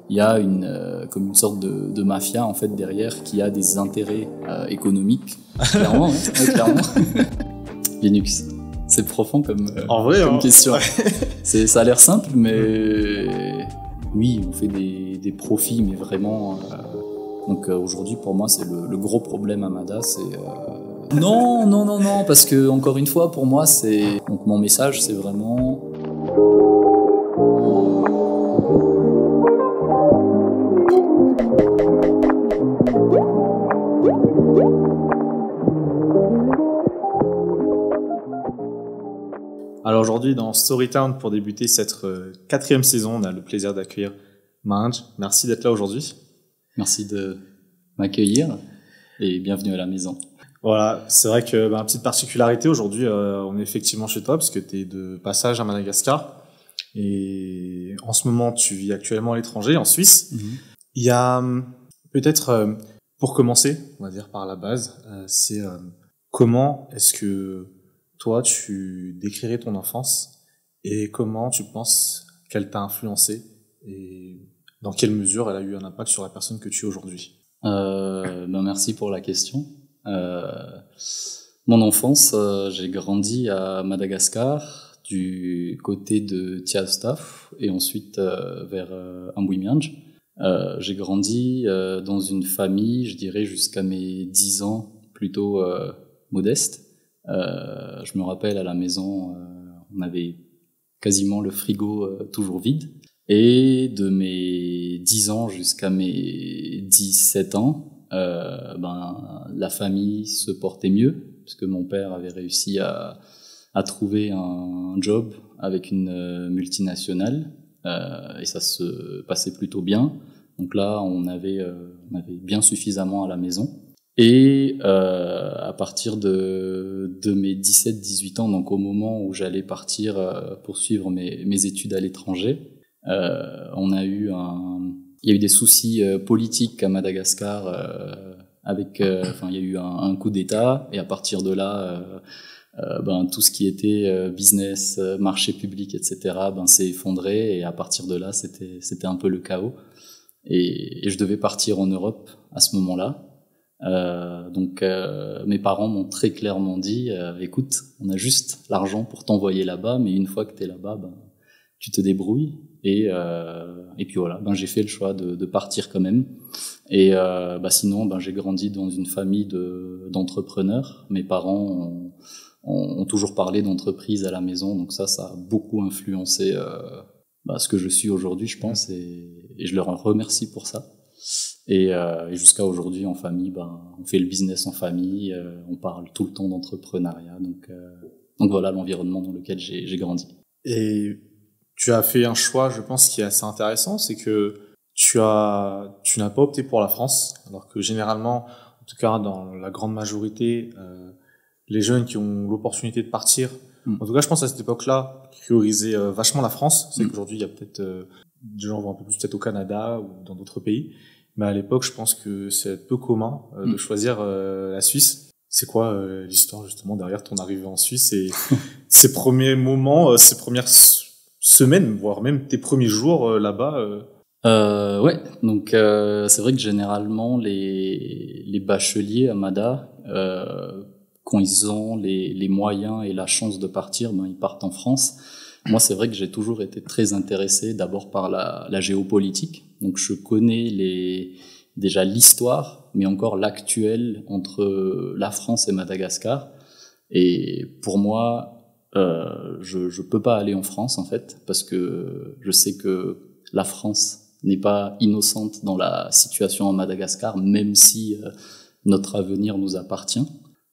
il y a comme une sorte de mafia en fait derrière qui a des intérêts économiques. Clairement, ouais, clairement. Linux, c'est profond comme question. Ça a l'air simple, mais oui, on fait des profits, mais vraiment. Donc aujourd'hui, pour moi, c'est le gros problème à Mada, c'est non, parce que encore une fois, pour moi, donc mon message, c'est vraiment. Alors aujourd'hui, dans Storytown, pour débuter cette 4e saison, on a le plaisir d'accueillir Mahinj. Merci d'être là aujourd'hui. Merci de m'accueillir et bienvenue à la maison. Voilà, c'est vrai que petite particularité aujourd'hui, on est effectivement chez toi parce que tu es de passage à Madagascar et en ce moment tu vis actuellement à l'étranger, en Suisse. Il y a peut-être, pour commencer, on va dire par la base, c'est comment est-ce que toi tu décrirais ton enfance et comment tu penses qu'elle t'a influencé et dans quelle mesure elle a eu un impact sur la personne que tu es aujourd'hui? Merci pour la question. Mon enfance, j'ai grandi à Madagascar, du côté de Tiastaf et ensuite vers Amboimianj. J'ai grandi dans une famille, je dirais jusqu'à mes 10 ans, plutôt modeste. Je me rappelle à la maison, on avait quasiment le frigo toujours vide. Et de mes 10 ans jusqu'à mes 17 ans, la famille se portait mieux, parce que mon père avait réussi à trouver un job avec une multinationale, et ça se passait plutôt bien. Donc là, on avait bien suffisamment à la maison. Et à partir de mes 17-18 ans, donc au moment où j'allais partir poursuivre mes études à l'étranger, il y a eu des soucis politiques à Madagascar il y a eu un coup d'État et à partir de là, tout ce qui était business, marché public, etc. S'est effondré et à partir de là, c'était un peu le chaos et je devais partir en Europe à ce moment-là. Donc mes parents m'ont très clairement dit écoute, on a juste l'argent pour t'envoyer là-bas, mais une fois que t'es là-bas, tu te débrouilles. Et puis voilà, j'ai fait le choix de partir quand même. Et sinon, j'ai grandi dans une famille d'entrepreneurs. Mes parents ont toujours parlé d'entreprise à la maison, donc ça a beaucoup influencé ce que je suis aujourd'hui, je pense, et je leur remercie pour ça. Et jusqu'à aujourd'hui, en famille, on fait le business en famille, on parle tout le temps d'entrepreneuriat. Donc voilà l'environnement dans lequel j'ai grandi. Et tu as fait un choix, je pense, qui est assez intéressant, c'est que tu n'as pas opté pour la France, alors que généralement, en tout cas dans la grande majorité, les jeunes qui ont l'opportunité de partir, en tout cas je pense à cette époque-là, priorisaient vachement la France. C'est qu'aujourd'hui il y a peut-être des gens vont un peu plus peut-être au Canada ou dans d'autres pays, mais à l'époque je pense que c'est peu commun de choisir la Suisse. C'est quoi l'histoire justement derrière ton arrivée en Suisse et ces premiers moments, ces premières semaines, voire même tes premiers jours là-bas? Ouais, donc c'est vrai que généralement les bacheliers à Mada, quand ils ont les moyens et la chance de partir, ils partent en France. Moi, c'est vrai que j'ai toujours été très intéressé d'abord par la géopolitique. Donc je connais déjà l'histoire, mais encore l'actuel entre la France et Madagascar. Et pour moi, je peux pas aller en France en fait, parce que je sais que la France n'est pas innocente dans la situation à Madagascar, même si notre avenir nous appartient.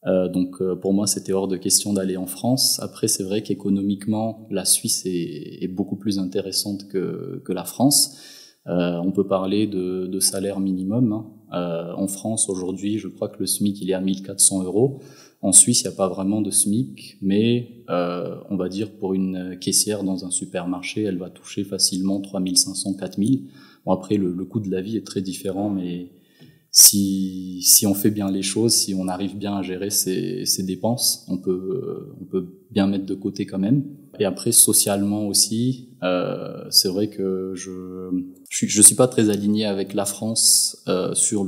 Donc pour moi, c'était hors de question d'aller en France. Après, c'est vrai qu'économiquement, la Suisse est beaucoup plus intéressante que la France. On peut parler de salaire minimum. En France, aujourd'hui, je crois que le SMIC, il est à 1400 €. En Suisse, il n'y a pas vraiment de SMIC, mais on va dire pour une caissière dans un supermarché, elle va toucher facilement 3500, 4000. Bon, après, le coût de la vie est très différent, mais si on fait bien les choses, si on arrive bien à gérer ses dépenses, on peut bien mettre de côté quand même. Et après, socialement aussi, c'est vrai que je suis pas très aligné avec la France sur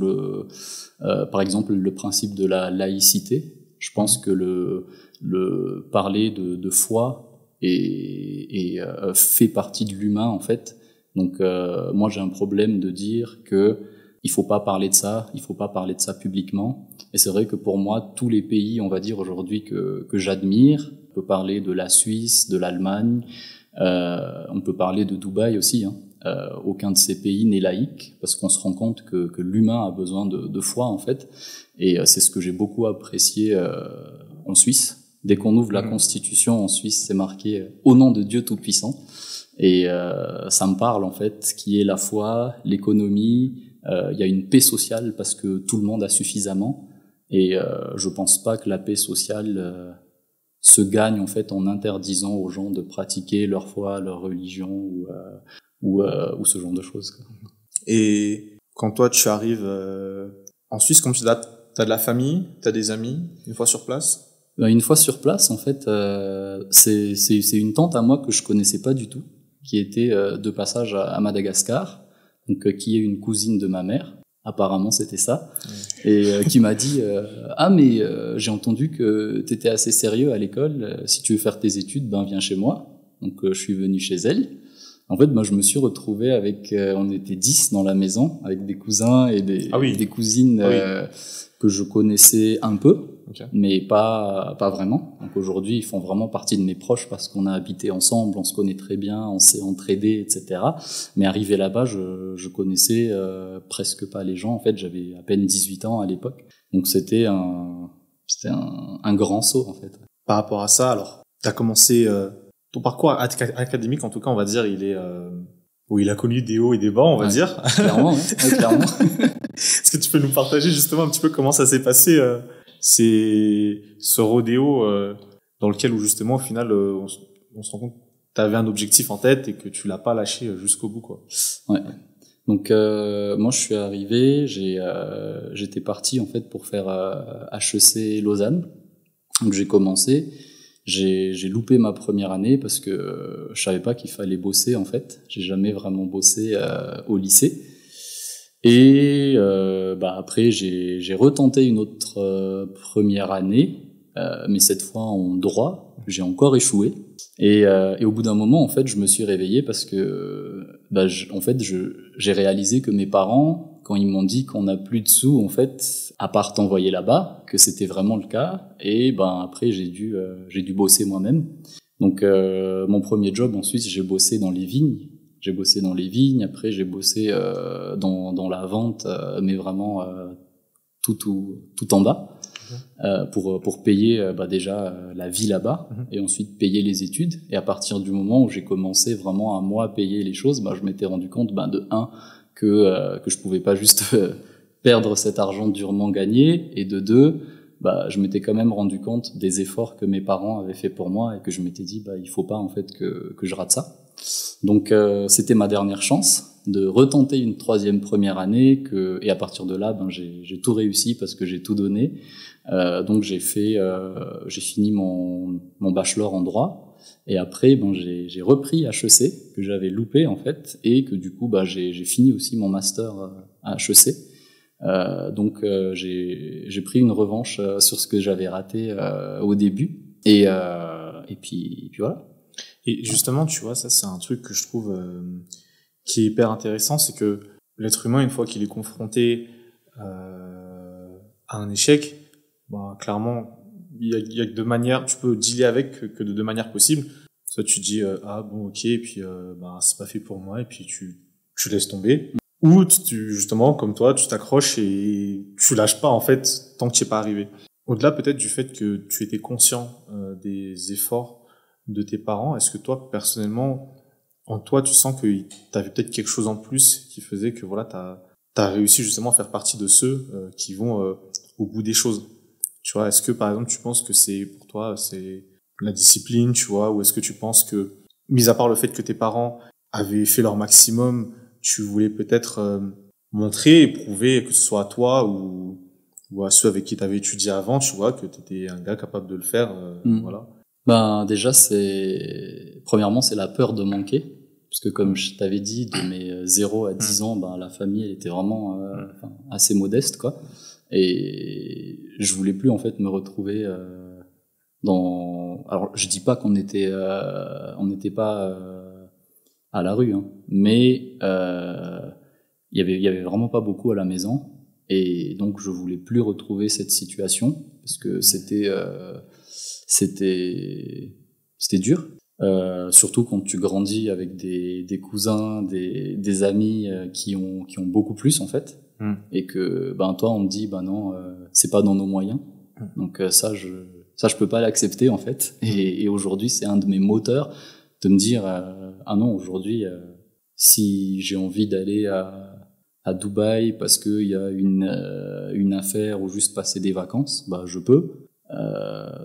par exemple, le principe de la laïcité. Je pense que le parler de foi fait partie de l'humain en fait. Donc moi j'ai un problème de dire que il faut pas parler de ça, il faut pas parler de ça publiquement. Et c'est vrai que pour moi tous les pays, on va dire aujourd'hui que j'admire, on peut parler de la Suisse, de l'Allemagne, on peut parler de Dubaï aussi. Aucun de ces pays n'est laïque parce qu'on se rend compte que l'humain a besoin de foi en fait. Et c'est ce que j'ai beaucoup apprécié en Suisse. Dès qu'on ouvre la Constitution en Suisse, c'est marqué au nom de Dieu Tout-Puissant. Et ça me parle en fait, qui est la foi, l'économie. Il y a une paix sociale parce que tout le monde a suffisamment. Et je pense pas que la paix sociale se gagne en fait en interdisant aux gens de pratiquer leur foi, leur religion ou ce genre de choses, quoi. Et quand toi tu arrives en Suisse, comme tu dis, t'as de la famille, t'as des amis, une fois sur place? Une fois sur place, en fait, c'est une tante à moi que je connaissais pas du tout, qui était de passage à Madagascar, donc qui est une cousine de ma mère. Apparemment, c'était ça, et qui m'a dit ah mais j'ai entendu que t'étais assez sérieux à l'école. Si tu veux faire tes études, ben viens chez moi. Donc je suis venu chez elle. En fait, moi, je me suis retrouvé avec, on était 10 dans la maison, avec des cousins et des cousines que je connaissais un peu, mais pas vraiment. Donc aujourd'hui, ils font vraiment partie de mes proches parce qu'on a habité ensemble, on se connaît très bien, on s'est entraidés, etc. Mais arrivé là-bas, je connaissais presque pas les gens. En fait, j'avais à peine 18 ans à l'époque. Donc c'était un grand saut, en fait. Par rapport à ça, alors, t'as commencé... ton parcours académique, en tout cas, on va dire, où il a connu des hauts et des bas, on va dire. Clairement, clairement. Est-ce que tu peux nous partager justement un petit peu comment ça s'est passé, ce rodéo dans lequel, où justement, au final, on se rend compte que tu avais un objectif en tête et que tu l'as pas lâché jusqu'au bout, quoi. Ouais. Donc moi, je suis arrivé, j'étais parti en fait pour faire HEC Lausanne. Donc j'ai commencé. J'ai loupé ma première année parce que je savais pas qu'il fallait bosser en fait. J'ai jamais vraiment bossé au lycée. Et après j'ai retenté une autre première année, mais cette fois en droit. J'ai encore échoué. Et au bout d'un moment en fait je me suis réveillé parce que j'ai réalisé que mes parents, quand ils m'ont dit qu'on n'a plus de sous, en fait, à part t'envoyer là-bas, que c'était vraiment le cas. Et après, j'ai dû bosser moi-même. Donc, mon premier job en Suisse, j'ai bossé dans les vignes. Après, j'ai bossé dans la vente, mais vraiment tout en bas, pour payer déjà la vie là-bas, et ensuite payer les études. Et à partir du moment où j'ai commencé vraiment à moi payer les choses, je m'étais rendu compte de que je pouvais pas juste perdre cet argent durement gagné, et de deux, je m'étais quand même rendu compte des efforts que mes parents avaient fait pour moi et que je m'étais dit il faut pas en fait que je rate ça. Donc c'était ma dernière chance de retenter une première année et à partir de là j'ai tout réussi parce que j'ai tout donné. Donc j'ai fini mon bachelor en droit. Et après, j'ai repris HEC, que j'avais loupé, en fait, et que du coup, j'ai fini aussi mon master à HEC. Donc, j'ai pris une revanche sur ce que j'avais raté au début. Et puis voilà. Et justement, tu vois, ça, c'est un truc que je trouve qui est hyper intéressant, c'est que l'être humain, une fois qu'il est confronté à un échec, clairement, il y a que deux manières, tu peux dealer avec que de deux manières possibles. Soit tu dis ok, et puis c'est pas fait pour moi, et puis tu laisses tomber. Ou justement, comme toi, tu t'accroches et tu lâches pas en fait tant que tu es pas arrivé. Au-delà peut-être du fait que tu étais conscient des efforts de tes parents, est-ce que toi personnellement, en toi, tu sens que t'avais peut-être quelque chose en plus qui faisait que voilà, t'as réussi justement à faire partie de ceux qui vont au bout des choses? Tu vois, est-ce que par exemple tu penses que pour toi c'est la discipline, tu vois, ou est-ce que tu penses que, mis à part le fait que tes parents avaient fait leur maximum, tu voulais peut-être montrer et prouver, que ce soit à toi ou à ceux avec qui tu avais étudié avant, tu vois, que tu étais un gars capable de le faire, voilà. Ben déjà premièrement c'est la peur de manquer, parce que comme je t'avais dit, de mes 0 à 10 ans, ben la famille elle était vraiment assez modeste quoi, et je voulais plus en fait me retrouver alors je dis pas qu'on n'était pas à la rue, hein, mais il y avait vraiment pas beaucoup à la maison, et donc je voulais plus retrouver cette situation parce que c'était dur, surtout quand tu grandis avec des cousins, des amis qui ont beaucoup plus en fait, et que ben toi on te dit ben non, c'est pas dans nos moyens, donc ça je peux pas l'accepter en fait, et aujourd'hui c'est un de mes moteurs de me dire ah non, aujourd'hui si j'ai envie d'aller à Dubaï parce qu'il y a une affaire ou juste passer des vacances, bah je peux.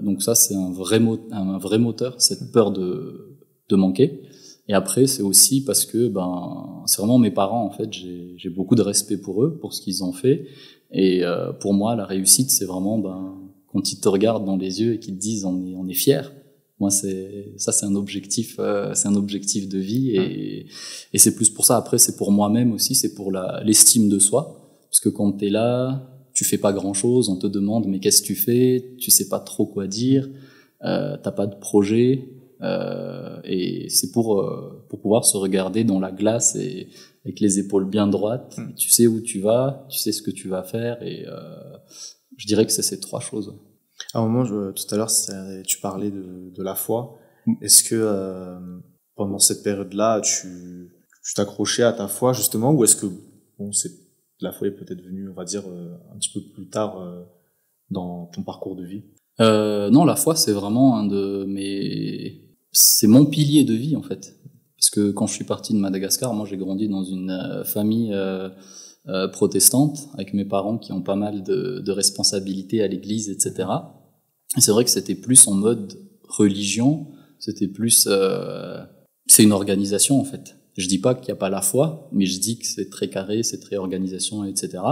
Donc ça c'est un vrai moteur, cette peur de manquer. Et après c'est aussi parce que ben c'est vraiment mes parents en fait, j'ai beaucoup de respect pour eux, pour ce qu'ils ont fait, et pour moi la réussite c'est vraiment ben quand ils te regardent dans les yeux et qu'ils te disent on est fiers. Moi c'est un objectif de vie, et c'est plus pour ça. Après c'est pour moi-même aussi, c'est pour l'estime de soi, parce que quand t'es là, tu fais pas grand chose, on te demande mais qu'est-ce que tu fais, tu sais pas trop quoi dire, t'as pas de projet, et c'est pour pouvoir se regarder dans la glace et avec les épaules bien droites, tu sais où tu vas, tu sais ce que tu vas faire, et je dirais que c'est ces trois choses. À un moment, tout à l'heure, tu parlais de la foi. Est-ce que pendant cette période-là, tu t'accrochais à ta foi justement, ou est-ce que bon, la foi est peut-être venue, on va dire, un petit peu plus tard dans ton parcours de vie? Non, la foi, c'est vraiment c'est mon pilier de vie en fait. Parce que quand je suis parti de Madagascar, moi j'ai grandi dans une famille protestante, avec mes parents qui ont pas mal de responsabilités à l'église, etc. Et c'est vrai que c'était plus en mode religion, c'était plus c'est une organisation en fait. Je dis pas qu'il n'y a pas la foi, mais je dis que c'est très carré, c'est très organisation, etc.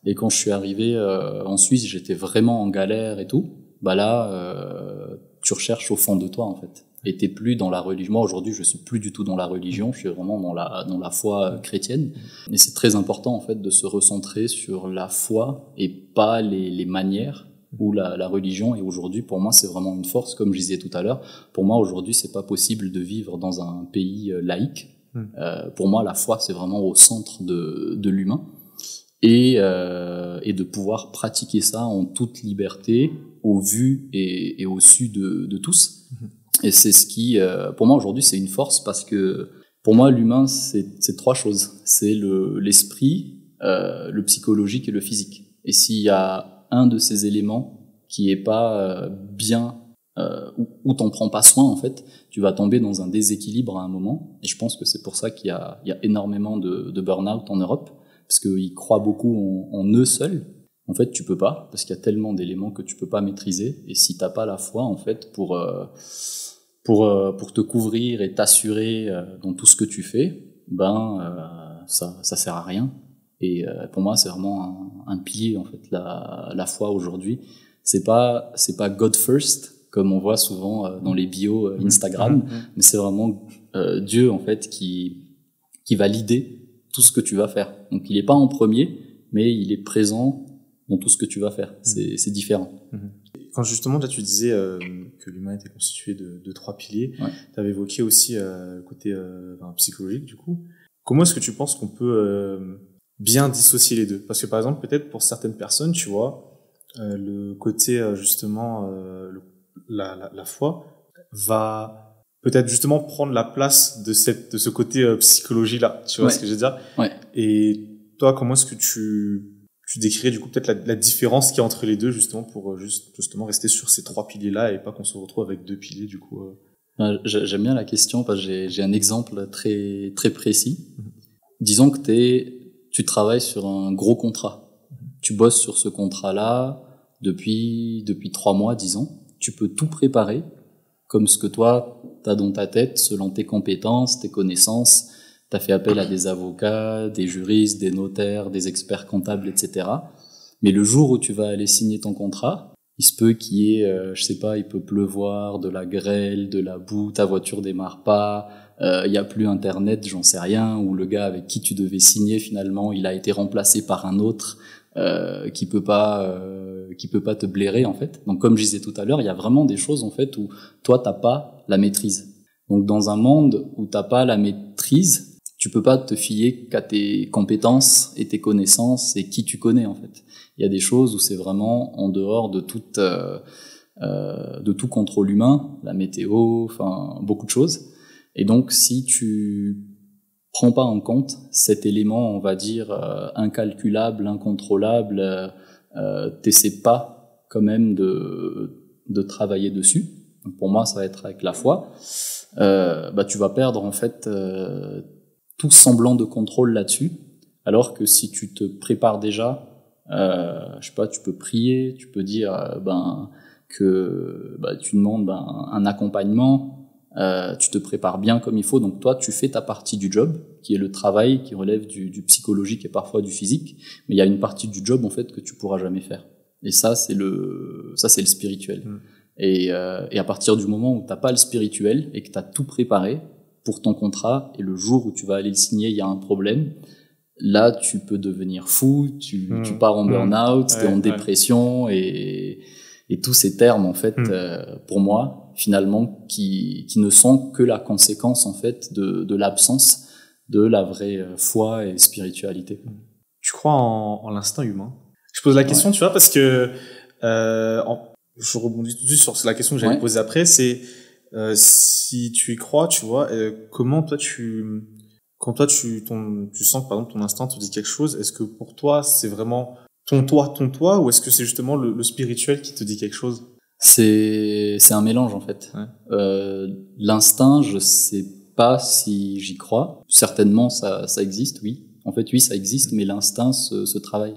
Et quand je suis arrivé en Suisse, j'étais vraiment en galère et tout. Bah là, tu recherches au fond de toi en fait. Et t'es plus dans la religion. Moi aujourd'hui, je suis plus du tout dans la religion. Je suis vraiment dans la foi chrétienne. Et c'est très important en fait de se recentrer sur la foi et pas les manières ou la religion. Et aujourd'hui, pour moi, c'est vraiment une force. Comme je disais tout à l'heure, pour moi aujourd'hui, c'est pas possible de vivre dans un pays laïque. Pour moi, la foi, c'est vraiment au centre de l'humain. Et de pouvoir pratiquer ça en toute liberté, au vu et au su de tous. Et c'est ce qui, pour moi aujourd'hui, c'est une force, parce que pour moi, l'humain, c'est trois choses. C'est l'esprit, le psychologique et le physique. Et s'il y a un de ces éléments qui est pas bien, où t'en prends pas soin, en fait, tu vas tomber dans un déséquilibre à un moment. Et je pense que c'est pour ça qu'il y a énormément de burn-out en Europe, parce qu'ils croient beaucoup en eux seuls. En fait, tu peux pas, parce qu'il y a tellement d'éléments que tu peux pas maîtriser. Et si t'as pas la foi, en fait, pour te couvrir et t'assurer dans tout ce que tu fais, ça sert à rien. Et pour moi, c'est vraiment un pilier en fait, la foi aujourd'hui. C'est pas God first comme on voit souvent dans les bios Instagram, mais c'est vraiment Dieu en fait qui va leader tout ce que tu vas faire. Donc il est pas en premier, mais il est présent dans tout ce que tu vas faire. C'est différent. Quand justement là tu disais que l'humain était constitué de trois piliers, tu avais évoqué aussi le côté psychologique du coup. Comment est-ce que tu penses qu'on peut bien dissocier les deux? Parce que par exemple peut-être pour certaines personnes, tu vois, le côté justement la foi va peut-être justement prendre la place de ce côté psychologie là. Tu vois ce que je veux dire? Et toi, comment est-ce que tu décrirais du coup peut-être la différence qu'il y a entre les deux justement pour justement rester sur ces trois piliers-là et pas qu'on se retrouve avec deux piliers du coup. J'aime bien la question parce que j'ai un exemple très très précis. Disons que tu travailles sur un gros contrat. Tu bosses sur ce contrat-là depuis 3 mois, disons. Tu peux tout préparer comme ce que toi t'as dans ta tête selon tes compétences, tes connaissances, t'as fait appel à des avocats, des juristes, des notaires, des experts comptables, etc. Mais le jour où tu vas aller signer ton contrat, il se peut qu'il y ait, je sais pas, il peut pleuvoir, de la grêle, de la boue, ta voiture démarre pas, il y a plus internet, j'en sais rien, ou le gars avec qui tu devais signer finalement, il a été remplacé par un autre qui peut pas te blairer en fait. Donc comme je disais tout à l'heure, il y a vraiment des choses en fait où toi t'as pas la maîtrise. Donc dans un monde où t'as pas la maîtrise, tu peux pas te fier qu'à tes compétences et tes connaissances et qui tu connais en fait. Il y a des choses où c'est vraiment en dehors de tout contrôle humain, la météo, enfin beaucoup de choses. Et donc si tu prends pas en compte cet élément, on va dire incalculable, incontrôlable, t'essaies pas quand même de travailler dessus. Donc pour moi, ça va être avec la foi. Tu vas perdre en fait tout semblant de contrôle là-dessus. Alors que si tu te prépares déjà, je sais pas, tu peux prier, tu peux dire tu demandes un accompagnement. Tu te prépares bien comme il faut, donc toi tu fais ta partie du job qui est le travail qui relève du psychologique et parfois du physique, mais il y a une partie du job en fait que tu pourras jamais faire, et ça c'est le spirituel. Et à partir du moment où t'as pas le spirituel et que t'as tout préparé pour ton contrat, et le jour où tu vas aller le signer il y a un problème, là tu peux devenir fou, tu pars en burn-out, t'es en dépression, et tous ces termes en fait pour moi finalement qui ne sont que la conséquence en fait de l'absence de la vraie foi et spiritualité. Tu crois en l'instinct humain? Je pose la question, tu vois, parce que je rebondis tout de suite sur la question que j'allais poser après, c'est si tu y crois, tu vois, comment toi tu sens que par exemple ton instinct te dit quelque chose, est-ce que pour toi c'est vraiment ton toi, ou est-ce que c'est justement le spirituel qui te dit quelque chose? C'est un mélange en fait. L'instinct, je sais pas si j'y crois. Certainement ça existe, oui. En fait oui, ça existe, mais l'instinct se travaille.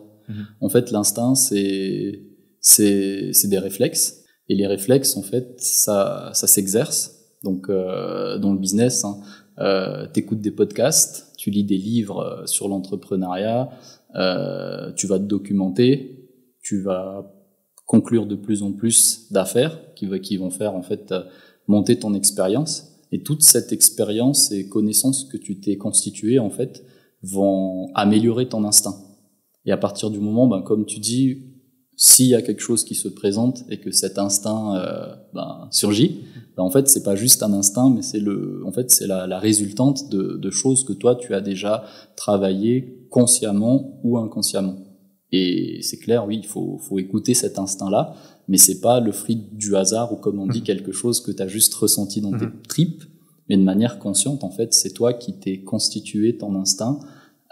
En fait l'instinct c'est des réflexes, et les réflexes en fait ça s'exerce. Donc dans le business, t'écoutes des podcasts, tu lis des livres sur l'entrepreneuriat, tu vas te documenter, tu vas conclure de plus en plus d'affaires qui vont faire en fait monter ton expérience, et toute cette expérience et connaissances que tu t'es constituée en fait vont améliorer ton instinct. Et à partir du moment, comme tu dis, s'il y a quelque chose qui se présente et que cet instinct surgit, en fait c'est pas juste un instinct, mais c'est la résultante de choses que toi tu as déjà travaillé consciemment ou inconsciemment. Et c'est clair, oui, il faut écouter cet instinct-là, mais c'est pas le fruit du hasard, ou comme on dit, quelque chose que tu as juste ressenti dans tes tripes, mais de manière consciente, en fait, c'est toi qui t'es constitué ton instinct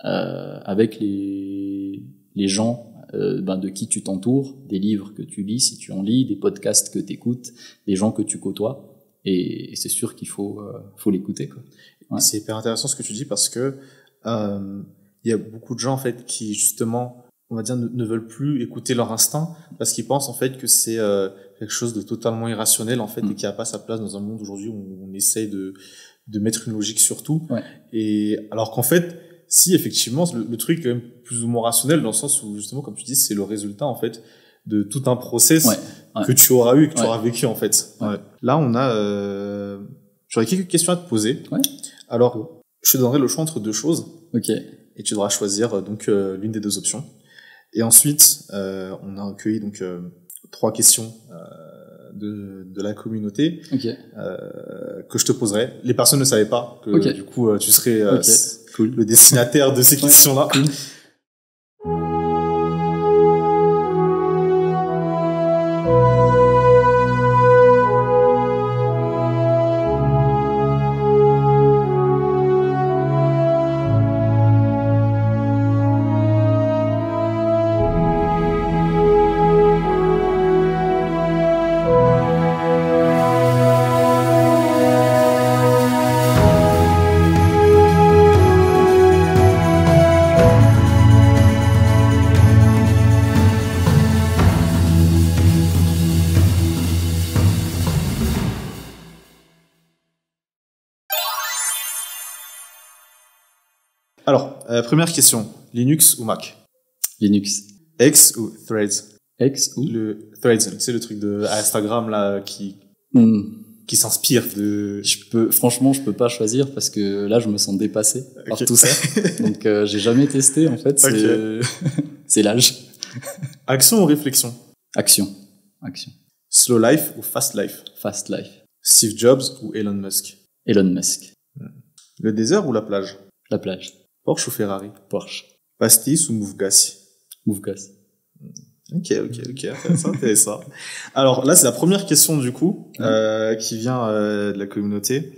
avec les gens de qui tu t'entoures, des livres que tu lis, si tu en lis, des podcasts que tu écoutes, des gens que tu côtoies, et c'est sûr qu'il faut l'écouter, quoi. Ouais. C'est hyper intéressant ce que tu dis, parce que il y a beaucoup de gens en fait qui justement, on va dire, ne veulent plus écouter leur instinct, parce qu'ils pensent en fait que c'est quelque chose de totalement irrationnel en fait, et qui a pas sa place dans un monde aujourd'hui où on essaye de mettre une logique sur tout. Et alors qu'en fait, si effectivement le truc est quand même plus ou moins rationnel, dans le sens où justement, comme tu dis, c'est le résultat en fait de tout un process que tu auras eu et que tu auras vécu en fait. Là on a j'aurais quelques questions à te poser. Alors je te donnerai le choix entre deux choses, et tu devras choisir donc l'une des deux options. Et ensuite, on a recueilli donc 3 questions de la communauté que je te poserai. Les personnes ne savaient pas que du coup tu serais le destinataire de ces questions-là. Cool. première question. Linux ou Mac? Linux. X ou Threads? X ou Le Threads, c'est le truc de Instagram là qui s'inspire de. Franchement, je peux pas choisir parce que là, je me sens dépassé par tout ça. Donc, j'ai jamais testé en fait. C'est l'âge. Action ou réflexion? Action. Slow life ou fast life? Fast life. Steve Jobs ou Elon Musk? Elon Musk. Le désert ou la plage? La plage. Porsche ou Ferrari? Porsche. Pastis ou Moufgassi? Moufgassi. Ok, c'est intéressant. Alors là, c'est la première question du coup qui vient de la communauté.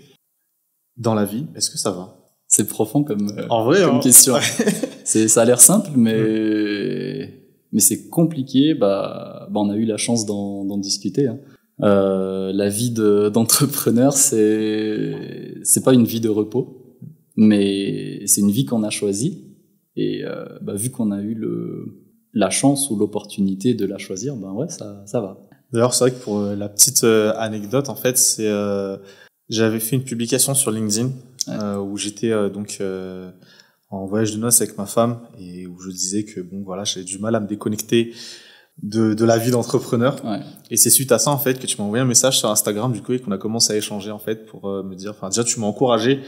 Dans la vie, est-ce que ça va? C'est profond comme question. Ça a l'air simple, mais c'est compliqué. On a eu la chance d'en discuter. Hein. La vie d'entrepreneur, c'est pas une vie de repos, mais c'est une vie qu'on a choisie. Et vu qu'on a eu la chance ou l'opportunité de la choisir, ça va. D'ailleurs, c'est vrai que pour la petite anecdote, en fait, j'avais fait une publication sur LinkedIn où j'étais en voyage de noces avec ma femme et où je disais que j'avais du mal à me déconnecter de la vie d'entrepreneur. Ouais. Et c'est suite à ça en fait que tu m'as envoyé un message sur Instagram du coup et qu'on a commencé à échanger en fait pour me dire, enfin déjà tu m'as encouragé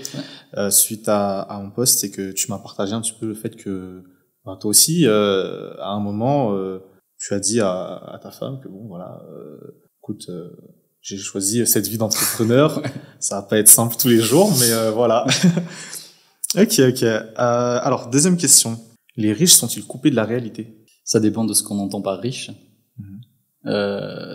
suite à mon post et que tu m'as partagé un petit peu le fait que toi aussi à un moment tu as dit à ta femme que écoute j'ai choisi cette vie d'entrepreneur. Ça va pas être simple tous les jours mais voilà. Ok. Alors deuxième question, les riches sont-ils coupés de la réalité? Ça dépend de ce qu'on entend par riche.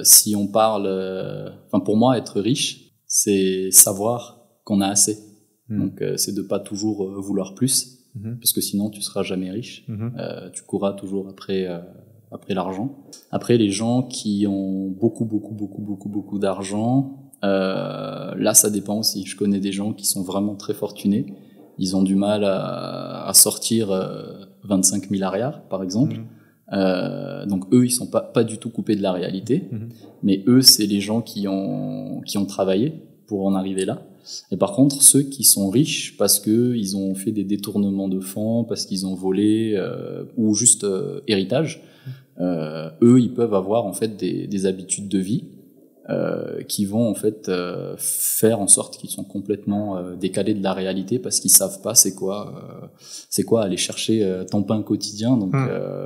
Si on parle, pour moi, être riche, c'est savoir qu'on a assez. Donc, c'est de pas toujours vouloir plus, parce que sinon tu seras jamais riche. Tu courras toujours après l'argent. Après, les gens qui ont beaucoup d'argent, là, ça dépend aussi. Je connais des gens qui sont vraiment très fortunés. Ils ont du mal à sortir 25 milliards, par exemple. Donc eux, ils sont pas du tout coupés de la réalité, mais eux, c'est les gens qui ont travaillé pour en arriver là. Et par contre, ceux qui sont riches parce que ils ont fait des détournements de fonds, parce qu'ils ont volé ou juste héritage, eux, ils peuvent avoir en fait des habitudes de vie qui vont en fait faire en sorte qu'ils sont complètement décalés de la réalité parce qu'ils savent pas c'est quoi aller chercher ton pain quotidien. Donc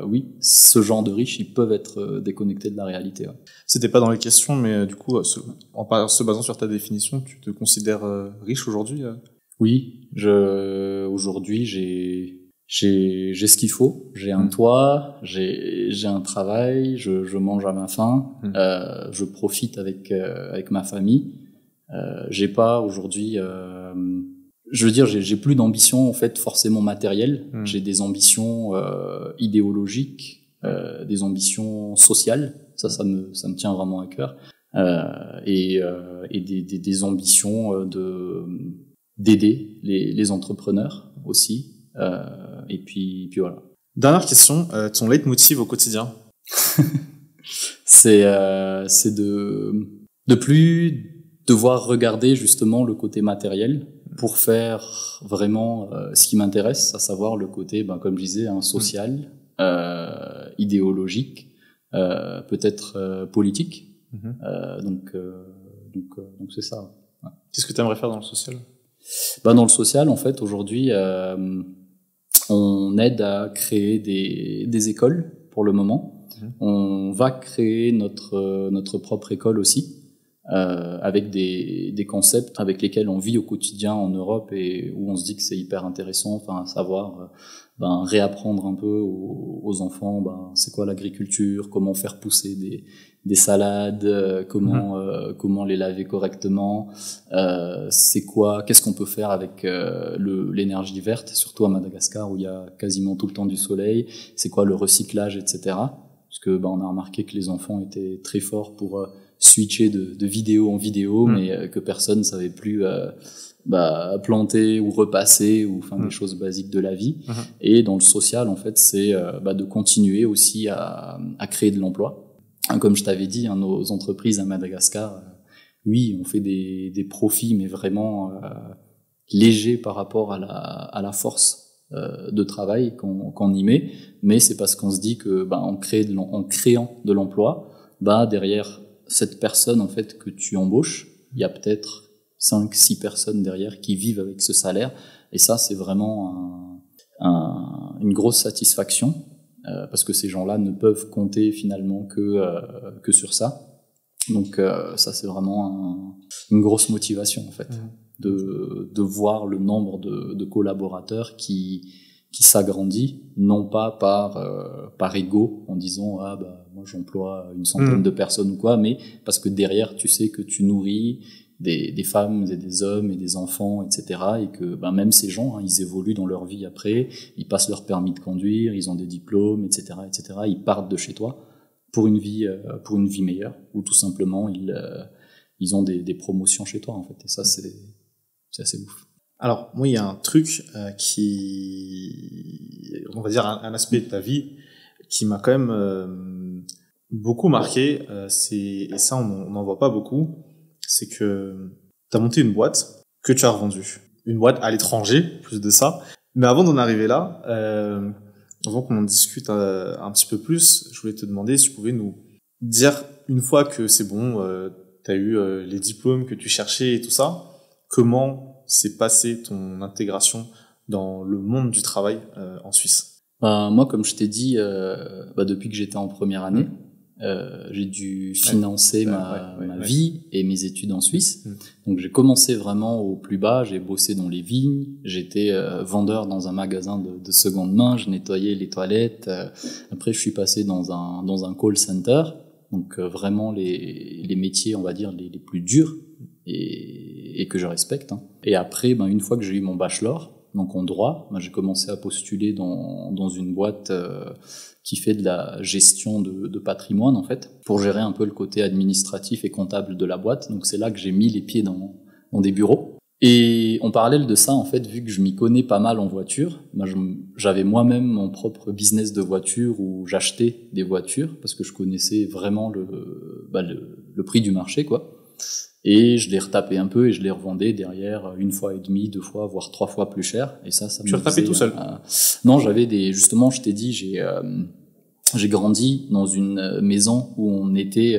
oui, ce genre de riches, ils peuvent être déconnectés de la réalité. Ouais. C'était pas dans les questions, mais du coup, en se basant sur ta définition, tu te considères riche aujourd'hui? Oui, aujourd'hui j'ai ce qu'il faut, j'ai un toit, j'ai un travail, je mange à ma faim, je profite avec ma famille. J'ai pas aujourd'hui je veux dire j'ai plus d'ambition en fait forcément matérielle, j'ai des ambitions idéologiques, des ambitions sociales, ça me tient vraiment à cœur. Et des ambitions d'aider les entrepreneurs aussi. Et puis voilà. Dernière question, ton leitmotiv au quotidien? C'est de plus devoir regarder justement le côté matériel pour faire vraiment ce qui m'intéresse, à savoir le côté, comme je disais, social, idéologique, peut-être politique. Donc c'est ça. Ouais. Qu'est-ce que tu aimerais faire dans le social? Dans le social, en fait, aujourd'hui, on aide à créer des écoles pour le moment. On va créer notre propre école aussi, avec des concepts avec lesquels on vit au quotidien en Europe et où on se dit que c'est hyper intéressant, enfin, savoir réapprendre un peu aux enfants c'est quoi l'agriculture, comment faire pousser des salades, comment les laver correctement, qu'est-ce qu'on peut faire avec l'énergie verte, surtout à Madagascar où il y a quasiment tout le temps du soleil, c'est quoi le recyclage, etc. Parce que on a remarqué que les enfants étaient très forts pour switcher de vidéo en vidéo, mais que personne savait plus planter ou repasser ou des choses basiques de la vie. Et dans le social, en fait, c'est de continuer aussi à créer de l'emploi. Comme je t'avais dit, nos entreprises à Madagascar, oui, on fait des profits, mais vraiment légers par rapport à la force de travail qu'on y met, mais c'est parce qu'on se dit que en créant de l'emploi, derrière cette personne en fait que tu embauches, il y a peut-être 5-6 personnes derrière qui vivent avec ce salaire, et ça c'est vraiment une grosse satisfaction, parce que ces gens-là ne peuvent compter finalement que sur ça. Donc ça c'est vraiment une grosse motivation en fait, de voir le nombre de collaborateurs qui s'agrandit, non pas par ego en disant moi j'emploie une centaine de personnes ou quoi, mais parce que derrière tu sais que tu nourris des femmes et des hommes et des enfants, etc. Et que même ces gens, ils évoluent dans leur vie après, ils passent leur permis de conduire, ils ont des diplômes, etc., etc. Ils partent de chez toi pour une vie meilleure, ou tout simplement ils ont des promotions chez toi en fait. Et ça c'est assez ouf. Alors moi il y a un truc on va dire un aspect de ta vie qui m'a quand même beaucoup marqué, et ça on n'en voit pas beaucoup, c'est que tu as monté une boîte que tu as revendue. Une boîte à l'étranger, plus de ça. Mais avant d'en arriver là, avant qu'on en discute un petit peu plus, je voulais te demander si tu pouvais nous dire, une fois que c'est bon, tu as eu les diplômes que tu cherchais et tout ça, comment s'est passée ton intégration dans le monde du travail en Suisse? Moi, comme je t'ai dit, depuis que j'étais en première année, j'ai dû financer ma vie et mes études en Suisse. Donc j'ai commencé vraiment au plus bas, j'ai bossé dans les vignes, j'étais vendeur dans un magasin de seconde main, je nettoyais les toilettes. Après je suis passé dans un call center, donc vraiment les métiers, on va dire, les plus durs et que je respecte. Et après, une fois que j'ai eu mon bachelor, donc en droit, j'ai commencé à postuler dans une boîte qui fait de la gestion de patrimoine en fait, pour gérer un peu le côté administratif et comptable de la boîte. Donc c'est là que j'ai mis les pieds dans des bureaux. Et en parallèle de ça, en fait, vu que je m'y connais pas mal en voiture, j'avais moi-même mon propre business de voiture où j'achetais des voitures parce que je connaissais vraiment le prix du marché, quoi. Et je les retapais un peu et je les revendais derrière 1 fois et demie, 2 fois, voire 3 fois plus cher. Et ça tu retapais tout seul? Non, justement, je t'ai dit, j'ai grandi dans une maison où on était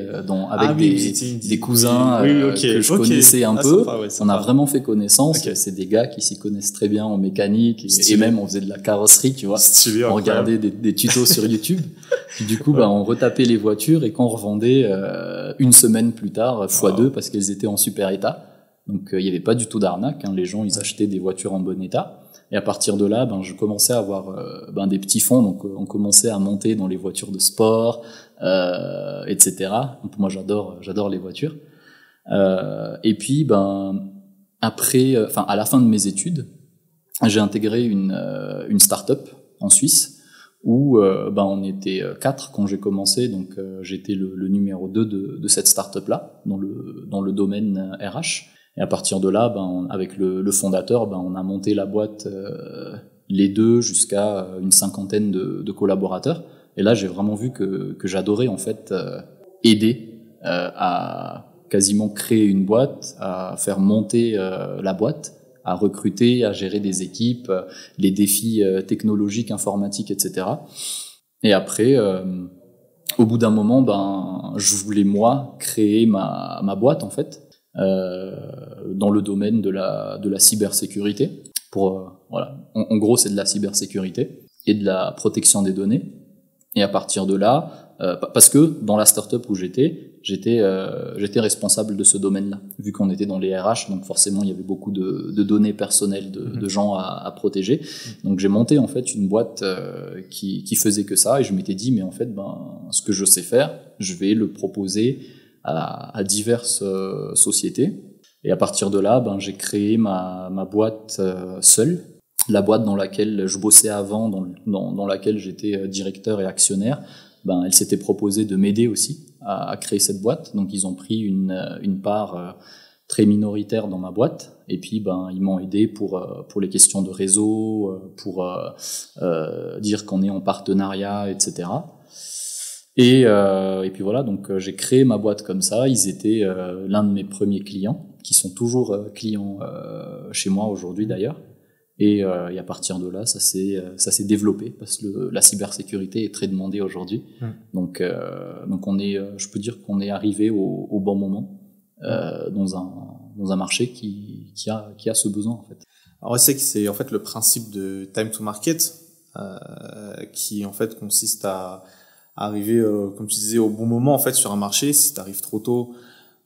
avec des cousins que je connaissais un peu. Sympa, on a vraiment fait connaissance. C'est des gars qui s'y connaissent très bien en mécanique et même on faisait de la carrosserie, tu vois. Stylé, on regardait des tutos sur YouTube. Puis du coup, on retapait les voitures et qu'on revendait 1 semaine plus tard x2 parce qu'elles étaient en super état. Donc il y avait pas du tout d'arnaque. Les gens, ils achetaient des voitures en bon état. Et à partir de là, je commençais à avoir des petits fonds, donc on commençait à monter dans les voitures de sport, etc. Donc moi j'adore les voitures. Et puis après, à la fin de mes études, j'ai intégré une start-up en Suisse où on était 4 quand j'ai commencé, donc j'étais le numéro 2 de cette start-up là dans le domaine RH. Et à partir de là, avec le fondateur, on a monté la boîte les deux jusqu'à une 50aine de collaborateurs. Et là, j'ai vraiment vu que j'adorais en fait aider à quasiment créer une boîte, à faire monter la boîte, à recruter, à gérer des équipes, les défis technologiques, informatiques, etc. Et après, au bout d'un moment, je voulais moi créer ma boîte en fait. Dans le domaine de la cybersécurité. En gros, c'est de la cybersécurité et de la protection des données. Et à partir de là, parce que dans la startup où j'étais responsable de ce domaine-là, vu qu'on était dans les RH, donc forcément il y avait beaucoup de données personnelles de gens à protéger. Donc j'ai monté en fait une boîte qui faisait que ça, et je m'étais dit mais en fait ce que je sais faire, je vais le proposer à diverses sociétés. Et à partir de là, j'ai créé ma boîte seule, la boîte dans laquelle je bossais avant, dans laquelle j'étais directeur et actionnaire. Elle s'était proposée de m'aider aussi à créer cette boîte. Donc ils ont pris une part très minoritaire dans ma boîte. Et puis ils m'ont aidé pour les questions de réseau, pour dire qu'on est en partenariat, etc. Et puis voilà, donc j'ai créé ma boîte comme ça. Ils étaient l'un de mes premiers clients, qui sont toujours clients chez moi aujourd'hui d'ailleurs. Et à partir de là, ça s'est développé parce que la cybersécurité est très demandée aujourd'hui. Donc je peux dire qu'on est arrivé au bon moment dans un marché qui a ce besoin en fait. Alors c'est que c'est en fait le principe de time to market qui en fait consiste à arriver, comme tu disais, au bon moment en fait sur un marché. Si tu arrives trop tôt,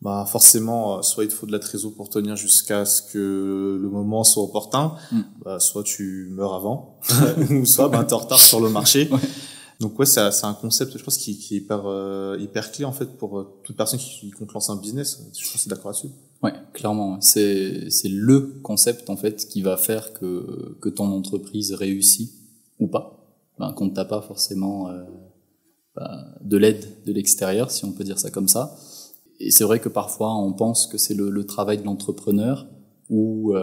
bah forcément, soit il te faut de la trésor pour tenir jusqu'à ce que le moment soit opportun, bah, soit tu meurs avant, ou soit bah, t'es en retard sur le marché. Ouais. Donc ouais, c'est un concept, je pense, qui est hyper clé en fait pour toute personne qui compte lancer un business. Je pense que c'est d'accord là-dessus. Ouais, clairement. C'est le concept en fait qui va faire que ton entreprise réussit ou pas. Ben, qu'on ne t'a pas forcément de l'aide de l'extérieur, si on peut dire ça comme ça. Et c'est vrai que parfois on pense que c'est le travail de l'entrepreneur ou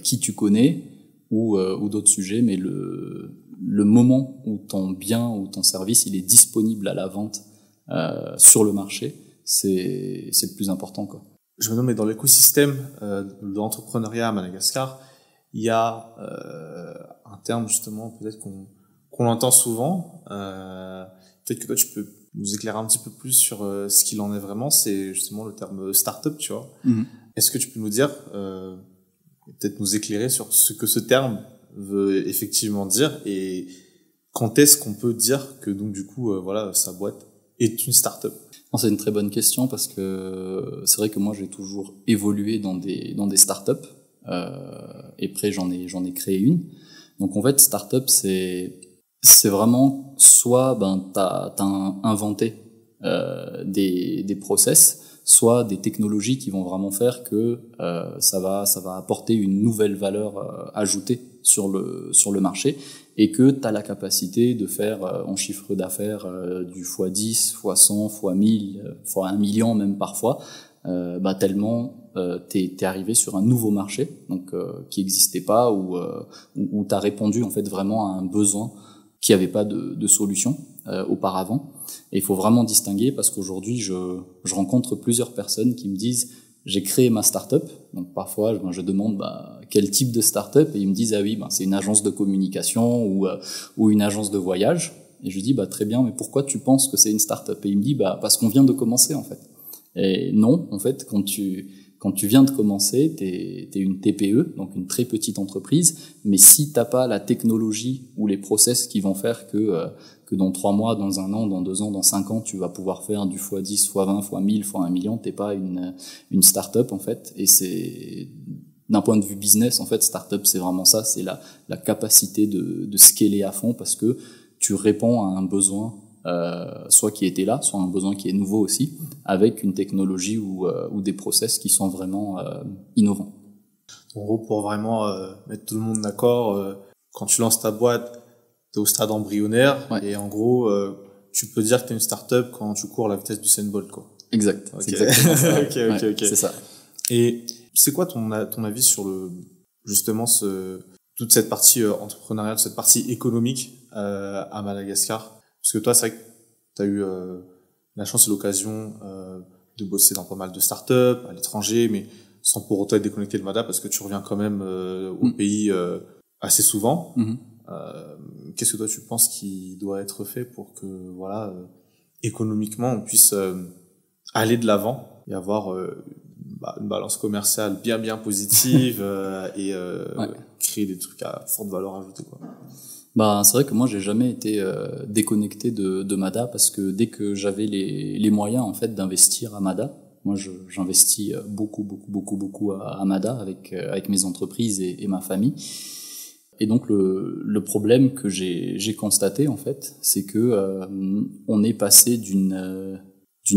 qui tu connais ou d'autres sujets, mais le moment où ton bien ou ton service il est disponible à la vente sur le marché, c'est le plus important quoi. Je me demande, mais dans l'écosystème de l'entrepreneuriat à Madagascar, il y a un terme justement peut-être qu'on entend souvent. Peut-être que toi tu peux nous éclairer un petit peu plus sur ce qu'il en est vraiment. C'est justement le terme start-up, tu vois. Est-ce que tu peux nous dire, peut-être nous éclairer sur ce que ce terme veut effectivement dire et quand est-ce qu'on peut dire que donc du coup voilà sa boîte est une start-up? C'est une très bonne question parce que c'est vrai que moi j'ai toujours évolué dans des startups et après j'en ai créé une. Donc en fait startup c'est vraiment soit t'as inventé des process, soit des technologies qui vont vraiment faire que ça va apporter une nouvelle valeur ajoutée sur le marché et que tu as la capacité de faire en chiffre d'affaires du x10, x100, x1000, x1 million même parfois, tellement t'es arrivé sur un nouveau marché donc qui existait pas où t'as répondu en fait vraiment à un besoin qui avait pas de solution auparavant. Et il faut vraiment distinguer parce qu'aujourd'hui je rencontre plusieurs personnes qui me disent j'ai créé ma start-up. Donc parfois je demande quel type de start-up et ils me disent ah oui c'est une agence de communication ou une agence de voyage. Et je dis très bien, mais pourquoi tu penses que c'est une start-up? Et il me dit parce qu'on vient de commencer en fait. Et non, en fait quand tu viens de commencer, t'es une TPE, donc une très petite entreprise, mais si t'as pas la technologie ou les process qui vont faire que dans 3 mois, dans 1 an, dans 2 ans, dans 5 ans, tu vas pouvoir faire du x10, x20, x1000, x1 million, t'es pas une start-up en fait. Et c'est d'un point de vue business, en fait, start-up c'est vraiment ça, c'est la capacité de scaler à fond parce que tu réponds à un besoin soit qui était là, soit un besoin qui est nouveau aussi, avec une technologie ou des process qui sont vraiment innovants. En gros, pour vraiment mettre tout le monde d'accord, quand tu lances ta boîte, t'es au stade embryonnaire, ouais. Et en gros, tu peux dire que t'es une start-up quand tu cours à la vitesse du Usain Bolt, quoi. Exact. Okay. C'est exactement ça. Ok. C'est ça. Et c'est quoi ton avis sur justement toute cette partie entrepreneuriale, cette partie économique à Madagascar? Parce que toi, c'est vrai que tu as eu la chance et l'occasion de bosser dans pas mal de startups à l'étranger, mais sans pour autant être déconnecté de Mada, parce que tu reviens quand même au pays assez souvent. Qu'est-ce que toi, tu penses qui doit être fait pour que, voilà, économiquement, on puisse aller de l'avant et avoir une balance commerciale bien positive et créer des trucs à forte valeur ajoutée, quoi. C'est vrai que moi j'ai jamais été déconnecté de Mada parce que dès que j'avais les moyens en fait d'investir à Mada, moi j'investis beaucoup à Mada avec mes entreprises et ma famille. Et donc le problème que j'ai constaté en fait, c'est que on est passé d'une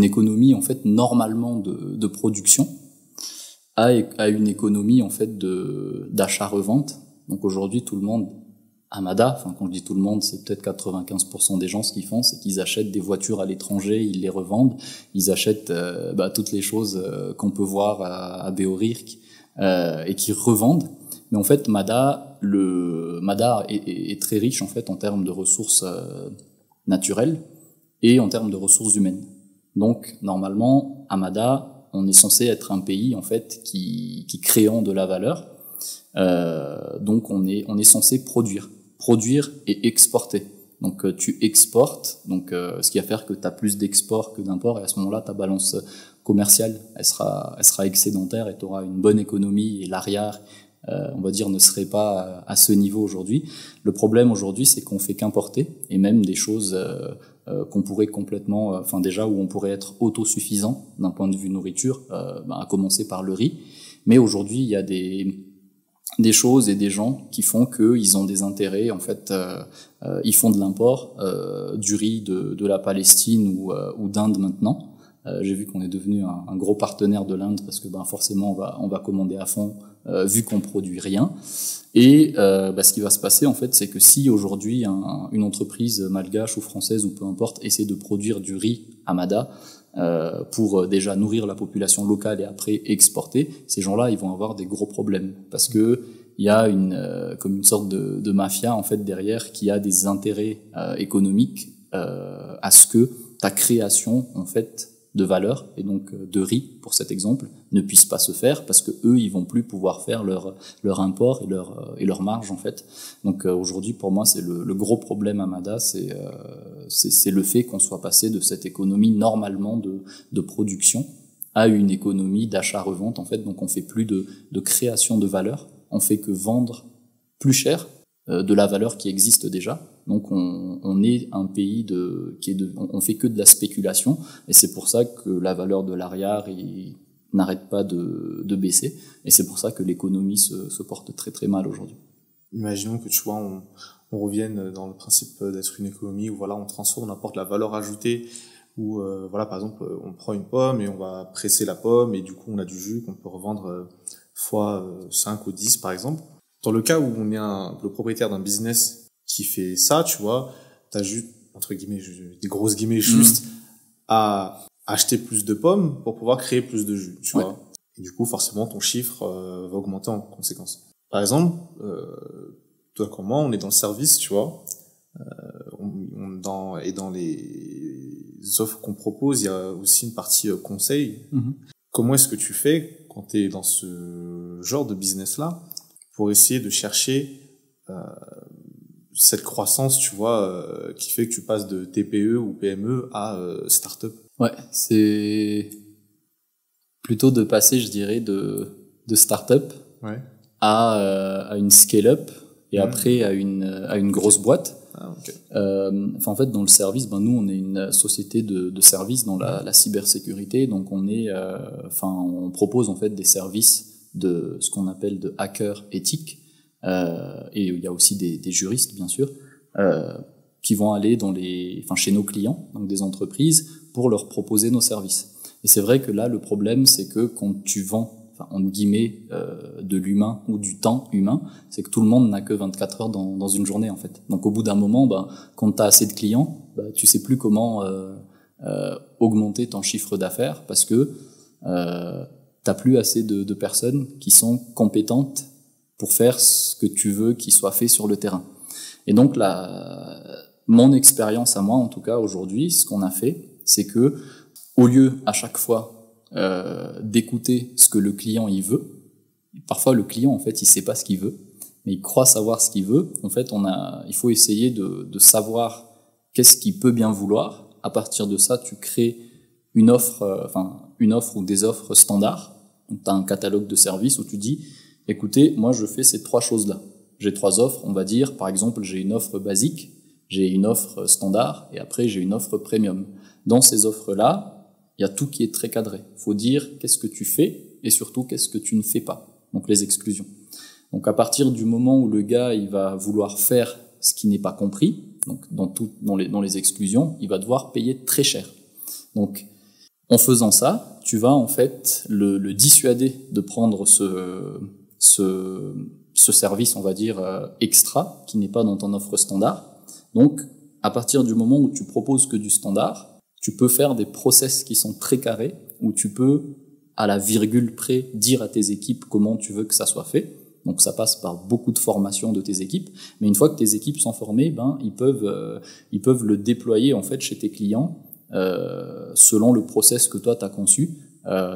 économie en fait normalement de production à une économie en fait d'achat-revente. Donc aujourd'hui tout le monde à Mada, quand je dis tout le monde, c'est peut-être 95% des gens, ce qu'ils font, c'est qu'ils achètent des voitures à l'étranger, ils les revendent, ils achètent toutes les choses qu'on peut voir à Beorirk et qu'ils revendent. Mais en fait, Mada est très riche en fait en termes de ressources naturelles et en termes de ressources humaines. Donc normalement, à Mada, on est censé être un pays en fait qui créant de la valeur. Donc on est censé produire et exporter. Donc tu exportes, donc ce qui va faire que tu as plus d'export que d'import, et à ce moment-là ta balance commerciale elle sera excédentaire et tu auras une bonne économie, et l'arrière on va dire ne serait pas à ce niveau aujourd'hui. Le problème aujourd'hui c'est qu'on fait qu'importer, et même des choses qu'on pourrait complètement, enfin déjà où on pourrait être autosuffisant d'un point de vue nourriture, à commencer par le riz. Mais aujourd'hui il y a des choses et des gens qui font qu'ils ont des intérêts, en fait, ils font de l'import du riz de la Palestine ou d'Inde maintenant. J'ai vu qu'on est devenu un gros partenaire de l'Inde parce que forcément on va commander à fond vu qu'on produit rien. Et ce qui va se passer en fait, c'est que si aujourd'hui une entreprise malgache ou française ou peu importe essaie de produire du riz à Mada pour déjà nourrir la population locale et après exporter, ces gens-là ils vont avoir des gros problèmes parce que il y a comme une sorte de mafia en fait derrière qui a des intérêts économiques à ce que ta création en fait de valeur et donc de riz pour cet exemple ne puisse pas se faire parce que eux ils vont plus pouvoir faire leur import et leur marge en fait. Donc aujourd'hui pour moi c'est le gros problème à Mada, c'est le fait qu'on soit passé de cette économie normalement de production à une économie d'achat-revente en fait. Donc on fait plus de création de valeur, on fait que vendre plus cher de la valeur qui existe déjà. Donc on est un pays on fait que de la spéculation, et c'est pour ça que la valeur de l'ariar n'arrête pas de baisser, et c'est pour ça que l'économie se porte très très mal aujourd'hui. Imaginons que tu vois on revienne dans le principe d'être une économie où voilà on transforme, on apporte la valeur ajoutée, où voilà par exemple on prend une pomme et on va presser la pomme et du coup on a du jus qu'on peut revendre fois 5 ou 10 par exemple. Dans le cas où on est le propriétaire d'un business qui fait ça, tu vois, t'as juste, entre guillemets, des grosses guillemets, juste à acheter plus de pommes pour pouvoir créer plus de jus, tu vois. Et du coup, forcément, ton chiffre va augmenter en conséquence. Par exemple, toi comme moi, on est dans le service, tu vois, dans les offres qu'on propose, il y a aussi une partie conseil. Comment est-ce que tu fais quand tu es dans ce genre de business-là pour essayer de chercher cette croissance, tu vois, qui fait que tu passes de TPE ou PME à start-up? Ouais, c'est plutôt de passer, je dirais, de start-up à une scale-up et après à une grosse boîte. Ah, okay. En fait, dans le service, nous, on est une société de services dans la cybersécurité, donc on propose en fait des services de ce qu'on appelle de hackers éthiques. Et il y a aussi des juristes bien sûr qui vont aller chez nos clients, donc des entreprises, pour leur proposer nos services. Et c'est vrai que là le problème c'est que quand tu vends entre guillemets de l'humain ou du temps humain, c'est que tout le monde n'a que 24 heures dans une journée en fait. Donc au bout d'un moment, quand tu as assez de clients, tu sais plus comment augmenter ton chiffre d'affaires parce que t'as plus assez de personnes qui sont compétentes pour faire ce que tu veux qu'il soit fait sur le terrain. Et donc mon expérience à moi, en tout cas aujourd'hui, ce qu'on a fait, c'est que au lieu à chaque fois d'écouter ce que le client il veut, parfois le client en fait il sait pas ce qu'il veut, mais il croit savoir ce qu'il veut. En fait, il faut essayer de savoir qu'est-ce qu'il peut bien vouloir. À partir de ça, tu crées une offre ou des offres standards. Donc tu as un catalogue de services où tu dis écoutez, moi je fais ces 3 choses-là. J'ai 3 offres, on va dire, par exemple, j'ai une offre basique, j'ai une offre standard, et après j'ai une offre premium. Dans ces offres-là, il y a tout qui est très cadré. Il faut dire qu'est-ce que tu fais, et surtout qu'est-ce que tu ne fais pas. Donc les exclusions. Donc à partir du moment où le gars il va vouloir faire ce qui n'est pas compris, donc dans les exclusions, il va devoir payer très cher. Donc en faisant ça, tu vas en fait le dissuader de prendre ce service, on va dire, extra, qui n'est pas dans ton offre standard. Donc, à partir du moment où tu proposes que du standard, tu peux faire des process qui sont très carrés, où tu peux, à la virgule près, dire à tes équipes comment tu veux que ça soit fait. Donc, ça passe par beaucoup de formation de tes équipes. Mais une fois que tes équipes sont formées, ils peuvent le déployer, en fait, chez tes clients, selon le process que toi, tu as conçu,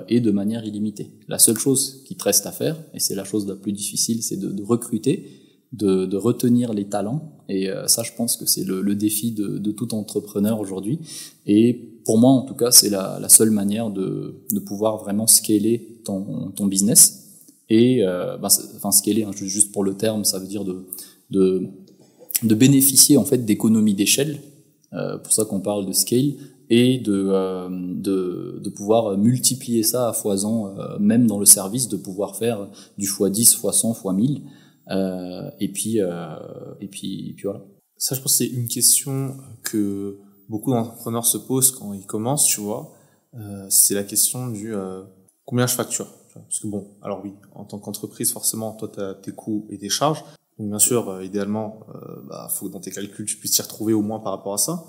et de manière illimitée. La seule chose qui te reste à faire, et c'est la chose la plus difficile, c'est de recruter, de retenir les talents. Et ça, je pense que c'est le défi de tout entrepreneur aujourd'hui. Et pour moi, en tout cas, c'est la seule manière de pouvoir vraiment scaler ton business. Et scaler, hein, juste pour le terme, ça veut dire de bénéficier en fait d'économies d'échelle. Pour ça qu'on parle de scale, et de pouvoir multiplier ça à foison, même dans le service, de pouvoir faire du x10, x100, x1000. Et puis voilà. Ça, je pense que c'est une question que beaucoup d'entrepreneurs se posent quand ils commencent, tu vois. C'est la question du combien je facture. Parce que bon, alors oui, en tant qu'entreprise, forcément, toi, tu as tes coûts et tes charges. Donc bien sûr, idéalement, faut que dans tes calculs, tu puisses t'y retrouver au moins par rapport à ça.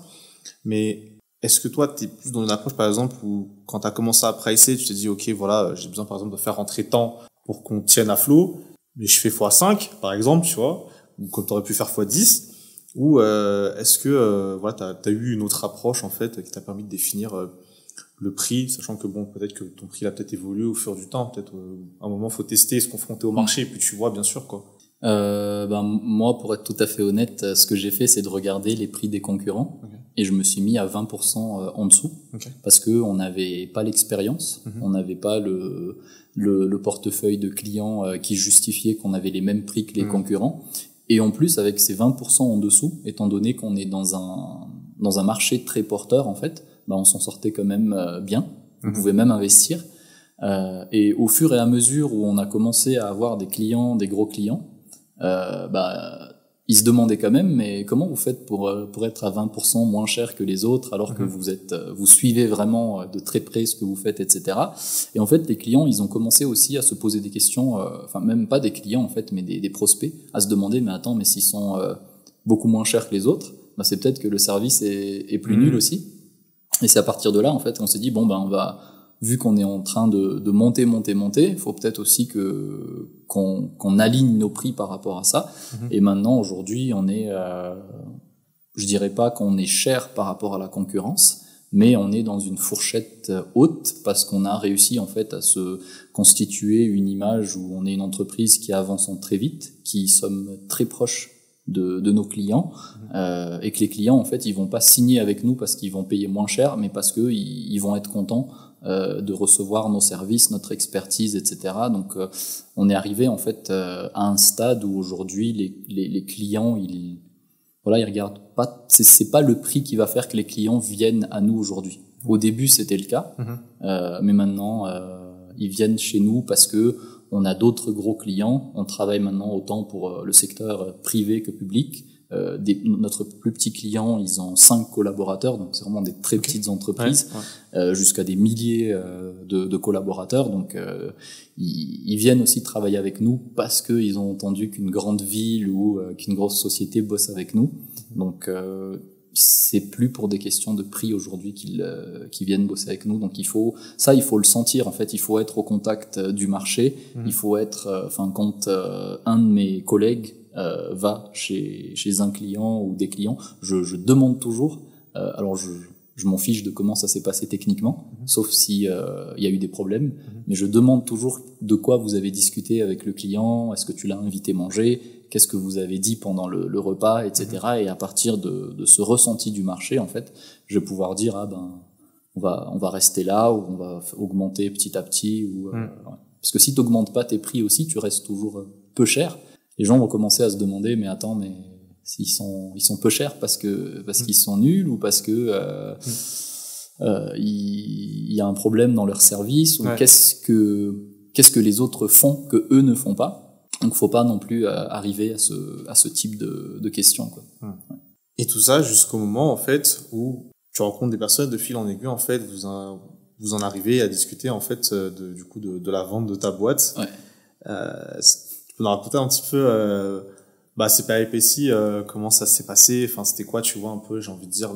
Mais est-ce que toi, tu es plus dans une approche, par exemple, où quand tu as commencé à pricer, tu t'es dit, OK, voilà, j'ai besoin, par exemple, de faire rentrer tant pour qu'on tienne à flot, mais je fais x5, par exemple, tu vois, ou comme tu aurais pu faire x10, ou est-ce que voilà, tu as eu une autre approche, en fait, qui t'a permis de définir le prix, sachant que bon, peut-être que ton prix a peut-être évolué au fur du temps, peut-être à un moment, faut tester, se confronter au marché, et puis tu vois, bien sûr, quoi. Moi, pour être tout à fait honnête, ce que j'ai fait, c'est de regarder les prix des concurrents. Okay. Et je me suis mis à 20% en dessous, okay. Parce que on n'avait pas l'expérience, on n'avait pas le portefeuille de clients qui justifiait qu'on avait les mêmes prix que les concurrents. Et en plus, avec ces 20% en dessous, étant donné qu'on est dans un marché très porteur, en fait, on s'en sortait quand même bien. On pouvait même investir. Et au fur et à mesure où on a commencé à avoir des clients, des gros clients, ils se demandaient quand même, mais comment vous faites pour être à 20% moins cher que les autres, alors que vous suivez vraiment de très près ce que vous faites, etc. Et en fait, les clients, ils ont commencé aussi à se poser des questions, même pas des clients en fait, mais des prospects, à se demander, mais attends, mais s'ils sont beaucoup moins chers que les autres, c'est peut-être que le service est plus nul aussi. Et c'est à partir de là, en fait, on s'est dit, vu qu'on est en train de monter, il faut peut-être aussi qu'on aligne nos prix par rapport à ça. Et maintenant, aujourd'hui, on est, je dirais pas qu'on est cher par rapport à la concurrence, mais on est dans une fourchette haute parce qu'on a réussi en fait à se constituer une image où on est une entreprise qui avance très vite, qui sommes très proches de nos clients, et que les clients en fait ils vont pas signer avec nous parce qu'ils vont payer moins cher, mais parce que ils vont être contents de recevoir nos services, notre expertise, etc. Donc on est arrivé en fait à un stade où aujourd'hui les clients ils regardent pas, c'est pas le prix qui va faire que les clients viennent à nous aujourd'hui. Au début c'était le cas, mais maintenant ils viennent chez nous parce que on a d'autres gros clients. On travaille maintenant autant pour le secteur privé que public. Notre plus petit client, ils ont 5 collaborateurs, donc c'est vraiment des très petites entreprises, jusqu'à des milliers de collaborateurs. Donc ils viennent aussi travailler avec nous parce qu'ils ont entendu qu'une grande ville ou qu'une grosse société bosse avec nous. Donc c'est plus pour des questions de prix aujourd'hui qu'ils viennent bosser avec nous. Donc il faut le sentir en fait. Il faut être au contact du marché. Il faut être, quand un de mes collègues va chez un client ou des clients, je demande toujours. Alors je m'en fiche de comment ça s'est passé techniquement, sauf si y a eu des problèmes. Mais je demande toujours de quoi vous avez discuté avec le client. Est-ce que tu l'as invité manger? Qu'est-ce que vous avez dit pendant le repas, etc. Et à partir de ce ressenti du marché, en fait, je vais pouvoir dire on va rester là ou on va augmenter petit à petit. Parce que si tu n'augmentes pas tes prix aussi, tu restes toujours peu cher. Les gens vont commencer à se demander, mais attends, mais ils sont peu chers parce qu'ils sont nuls ou parce que il y a un problème dans leur service ou qu'est-ce que les autres font que eux ne font pas. Donc faut pas non plus arriver à ce type de questions, quoi. Et tout ça jusqu'au moment en fait où tu rencontres des personnes, de fil en aiguille en fait vous en arrivez à discuter en fait de la vente de ta boîte. Tu peux nous raconter un petit peu ces péripéties, comment ça s'est passé, enfin c'était quoi, tu vois, un peu, j'ai envie de dire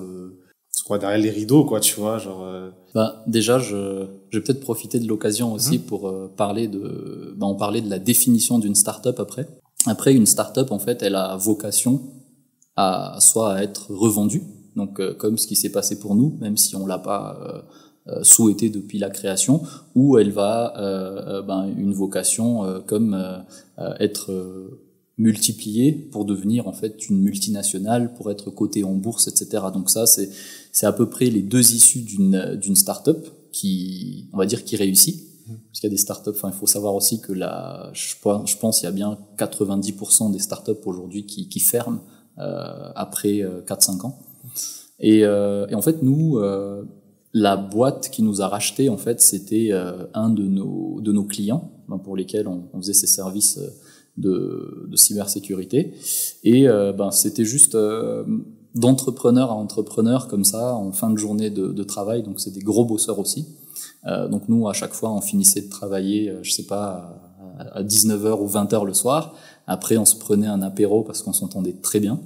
derrière les rideaux, quoi, tu vois, genre déjà je vais peut-être profiter de l'occasion aussi pour parler on parlait de la définition d'une start-up après une start-up en fait elle a vocation à être revendue, donc comme ce qui s'est passé pour nous, même si on l'a pas souhaitée depuis la création, ou elle va une vocation comme être multipliée pour devenir en fait une multinationale, pour être cotée en bourse, etc. Donc ça, c'est à peu près les deux issues d'une start-up qui, on va dire, qui réussit. Parce qu'il y a des startups, il faut savoir aussi que je pense il y a bien 90% des startups aujourd'hui qui ferment après 4-5 ans. Et en fait, nous, la boîte qui nous a racheté, en fait, c'était un de nos clients, pour lesquels on faisait ces services de cybersécurité. Et c'était juste d'entrepreneur à entrepreneur, comme ça, en fin de journée de travail. Donc, c'est des gros bosseurs aussi. Donc, nous, à chaque fois, on finissait de travailler, je sais pas, à 19h ou 20h le soir. Après, on se prenait un apéro parce qu'on s'entendait très bien.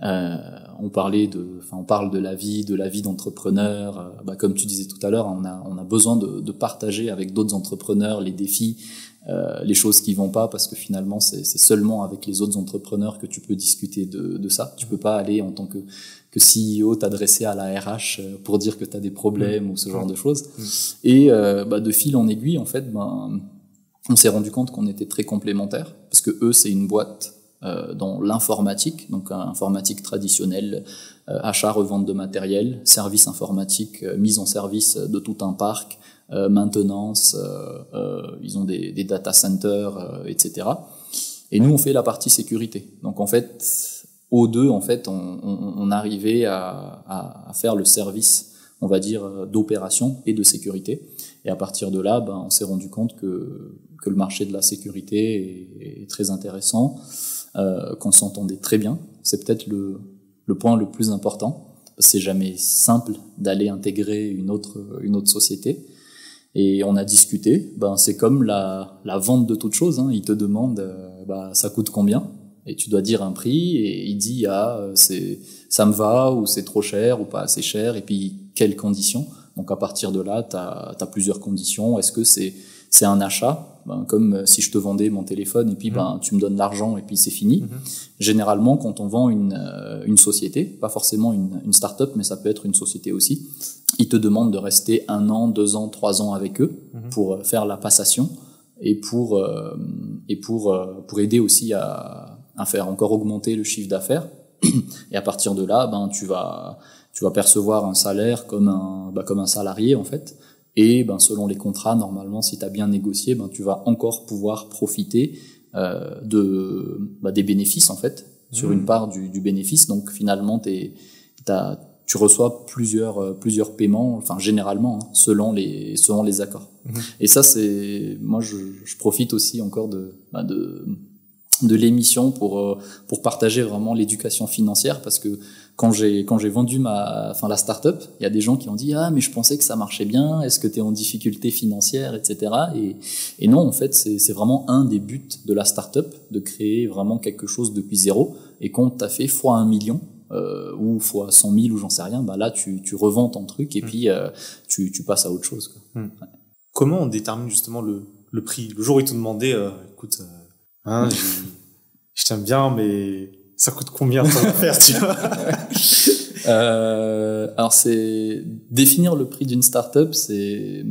On parle de la vie d'entrepreneur. Comme tu disais tout à l'heure, on a besoin de partager avec d'autres entrepreneurs les défis, les choses qui vont pas, parce que finalement c'est seulement avec les autres entrepreneurs que tu peux discuter de ça. Tu peux pas aller en tant que CEO t'adresser à la RH pour dire que tu as des problèmes ou ce genre de choses. Et de fil en aiguille, en fait, on s'est rendu compte qu'on était très complémentaires, parce que eux, c'est une boîte dans l'informatique, donc informatique traditionnelle, achat, revente de matériel, service informatique, mise en service de tout un parc, maintenance, ils ont des data centers, etc. Et nous, on fait la partie sécurité. Donc en fait, aux deux, en fait, on arrivait à faire le service, on va dire, d'opération et de sécurité. Et à partir de là, on s'est rendu compte que le marché de la sécurité est très intéressant, qu'on s'entendait très bien. C'est peut-être le point le plus important. C'est jamais simple d'aller intégrer une autre société. Et on a discuté. C'est comme la vente de toute chose. Ils te demandent, ça coûte combien? Et tu dois dire un prix. Et il dit, ça me va, ou c'est trop cher, ou pas assez cher. Et puis, quelles conditions? Donc, à partir de là, t'as plusieurs conditions. Est-ce que c'est un achat? Comme si je te vendais mon téléphone et puis tu me donnes l'argent et puis c'est fini. Généralement, quand on vend une société, pas forcément une start-up, mais ça peut être une société aussi, ils te demandent de rester 1 an, 2 ans, 3 ans avec eux pour faire la passation et pour aider aussi à faire encore augmenter le chiffre d'affaires. Et à partir de là, tu vas percevoir un salaire comme un salarié en fait. Et selon les contrats, normalement, si tu as bien négocié, tu vas encore pouvoir profiter des bénéfices en fait, sur une part du bénéfice. Donc finalement, tu reçois plusieurs paiements, enfin généralement, selon les accords. Et ça, moi je profite aussi encore de l'émission pour partager vraiment l'éducation financière, parce que quand j'ai vendu la start-up, il y a des gens qui ont dit mais je pensais que ça marchait bien, est-ce que tu es en difficulté financière, etc. Et non, en fait, c'est vraiment un des buts de la start-up, de créer vraiment quelque chose depuis zéro. Et quand tu as fait fois 1 million ou fois 100 000 ou j'en sais rien, là tu revends ton truc et puis tu passes à autre chose, quoi. Ouais. Comment on détermine justement le prix? Le jour où ils te demandaient écoute, je t'aime bien, mais ça coûte combien ton affaire, tu vois? Alors c'est définir le prix d'une start-up, c'est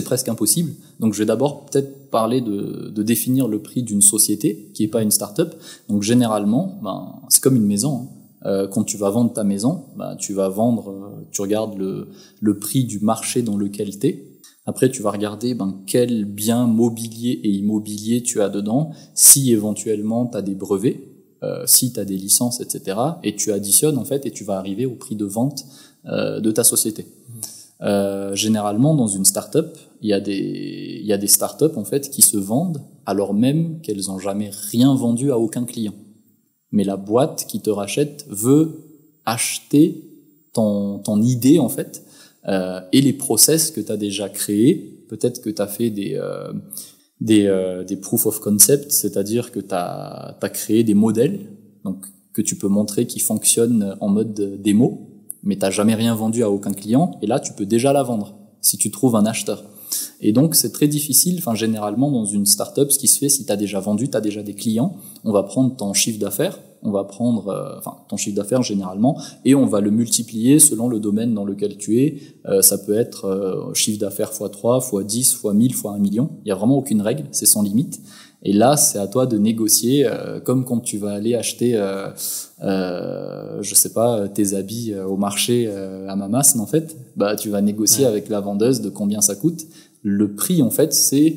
presque impossible. Donc je vais d'abord peut-être parler de définir le prix d'une société qui est pas une start-up. Donc généralement, c'est comme une maison. Quand tu vas vendre ta maison, tu regardes le prix du marché dans lequel t'es. Après, tu vas regarder quel bien mobilier et immobilier tu as dedans, si éventuellement tu as des brevets, si tu as des licences, etc. Et tu additionnes en fait et tu vas arriver au prix de vente de ta société. Généralement, dans une start-up, il y a des start-up en fait qui se vendent alors même qu'elles n'ont jamais rien vendu à aucun client. Mais la boîte qui te rachète veut acheter ton idée en fait. Et les process que tu as déjà créés, peut-être que tu as fait des proof of concept, c'est-à-dire que tu as créé des modèles donc que tu peux montrer qui fonctionnent en mode démo, mais tu n'as jamais rien vendu à aucun client, et là tu peux déjà la vendre si tu trouves un acheteur. Et donc c'est très difficile, généralement dans une start-up, ce qui se fait, si tu as déjà vendu, tu as déjà des clients, on va prendre ton chiffre d'affaires, on va prendre ton chiffre d'affaires généralement, et on va le multiplier selon le domaine dans lequel tu es. Ça peut être chiffre d'affaires x3, x10, x1000, x1 million. Il y a vraiment aucune règle, c'est sans limite. Et là, c'est à toi de négocier, comme quand tu vas aller acheter, je sais pas, tes habits au marché à Mamas, en fait. Bah, tu vas négocier avec la vendeuse de combien ça coûte. Le prix, en fait, c'est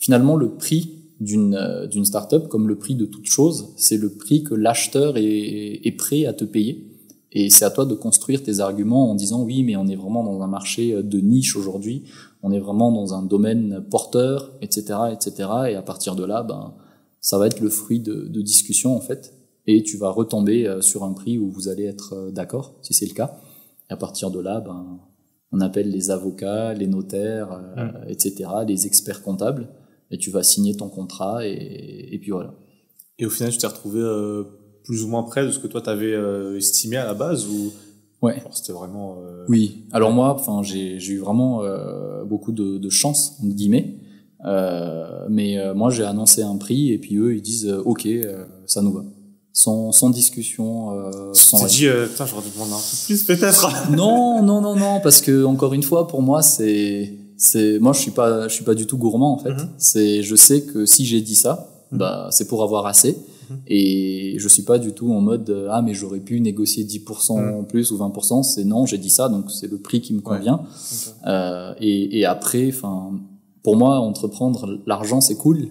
finalement le prix d'une start-up, comme le prix de toute chose. C'est le prix que l'acheteur est prêt à te payer. Et c'est à toi de construire tes arguments en disant oui, mais on est vraiment dans un marché de niche aujourd'hui, on est vraiment dans un domaine porteur, etc., etc. Et à partir de là, ben, ça va être le fruit de discussions en fait. Et tu vas retomber sur un prix où vous allez être d'accord, si c'est le cas. Et à partir de là, ben, on appelle les avocats, les notaires, etc., les experts comptables. Et tu vas signer ton contrat et puis voilà. Et au final, tu t'es retrouvé plus ou moins près de ce que toi t'avais estimé à la base ou ouais. C'était vraiment oui. Alors moi, enfin j'ai eu vraiment beaucoup de chance entre guillemets. Mais moi j'ai annoncé un prix et puis eux ils disent OK, ça nous va. Sans discussion, sans rien. Tu t'es dit putain, j'aurais dû demander un peu plus peut-être. Non, parce que encore une fois pour moi c'est moi je suis pas du tout gourmand en fait. C'est je sais que si j'ai dit ça, bah c'est pour avoir assez. Et je suis pas du tout en mode ah mais j'aurais pu négocier 10% en plus ou 20%, c'est non, j'ai dit ça donc c'est le prix qui me convient. Okay. Et après enfin pour moi entreprendre l'argent c'est cool,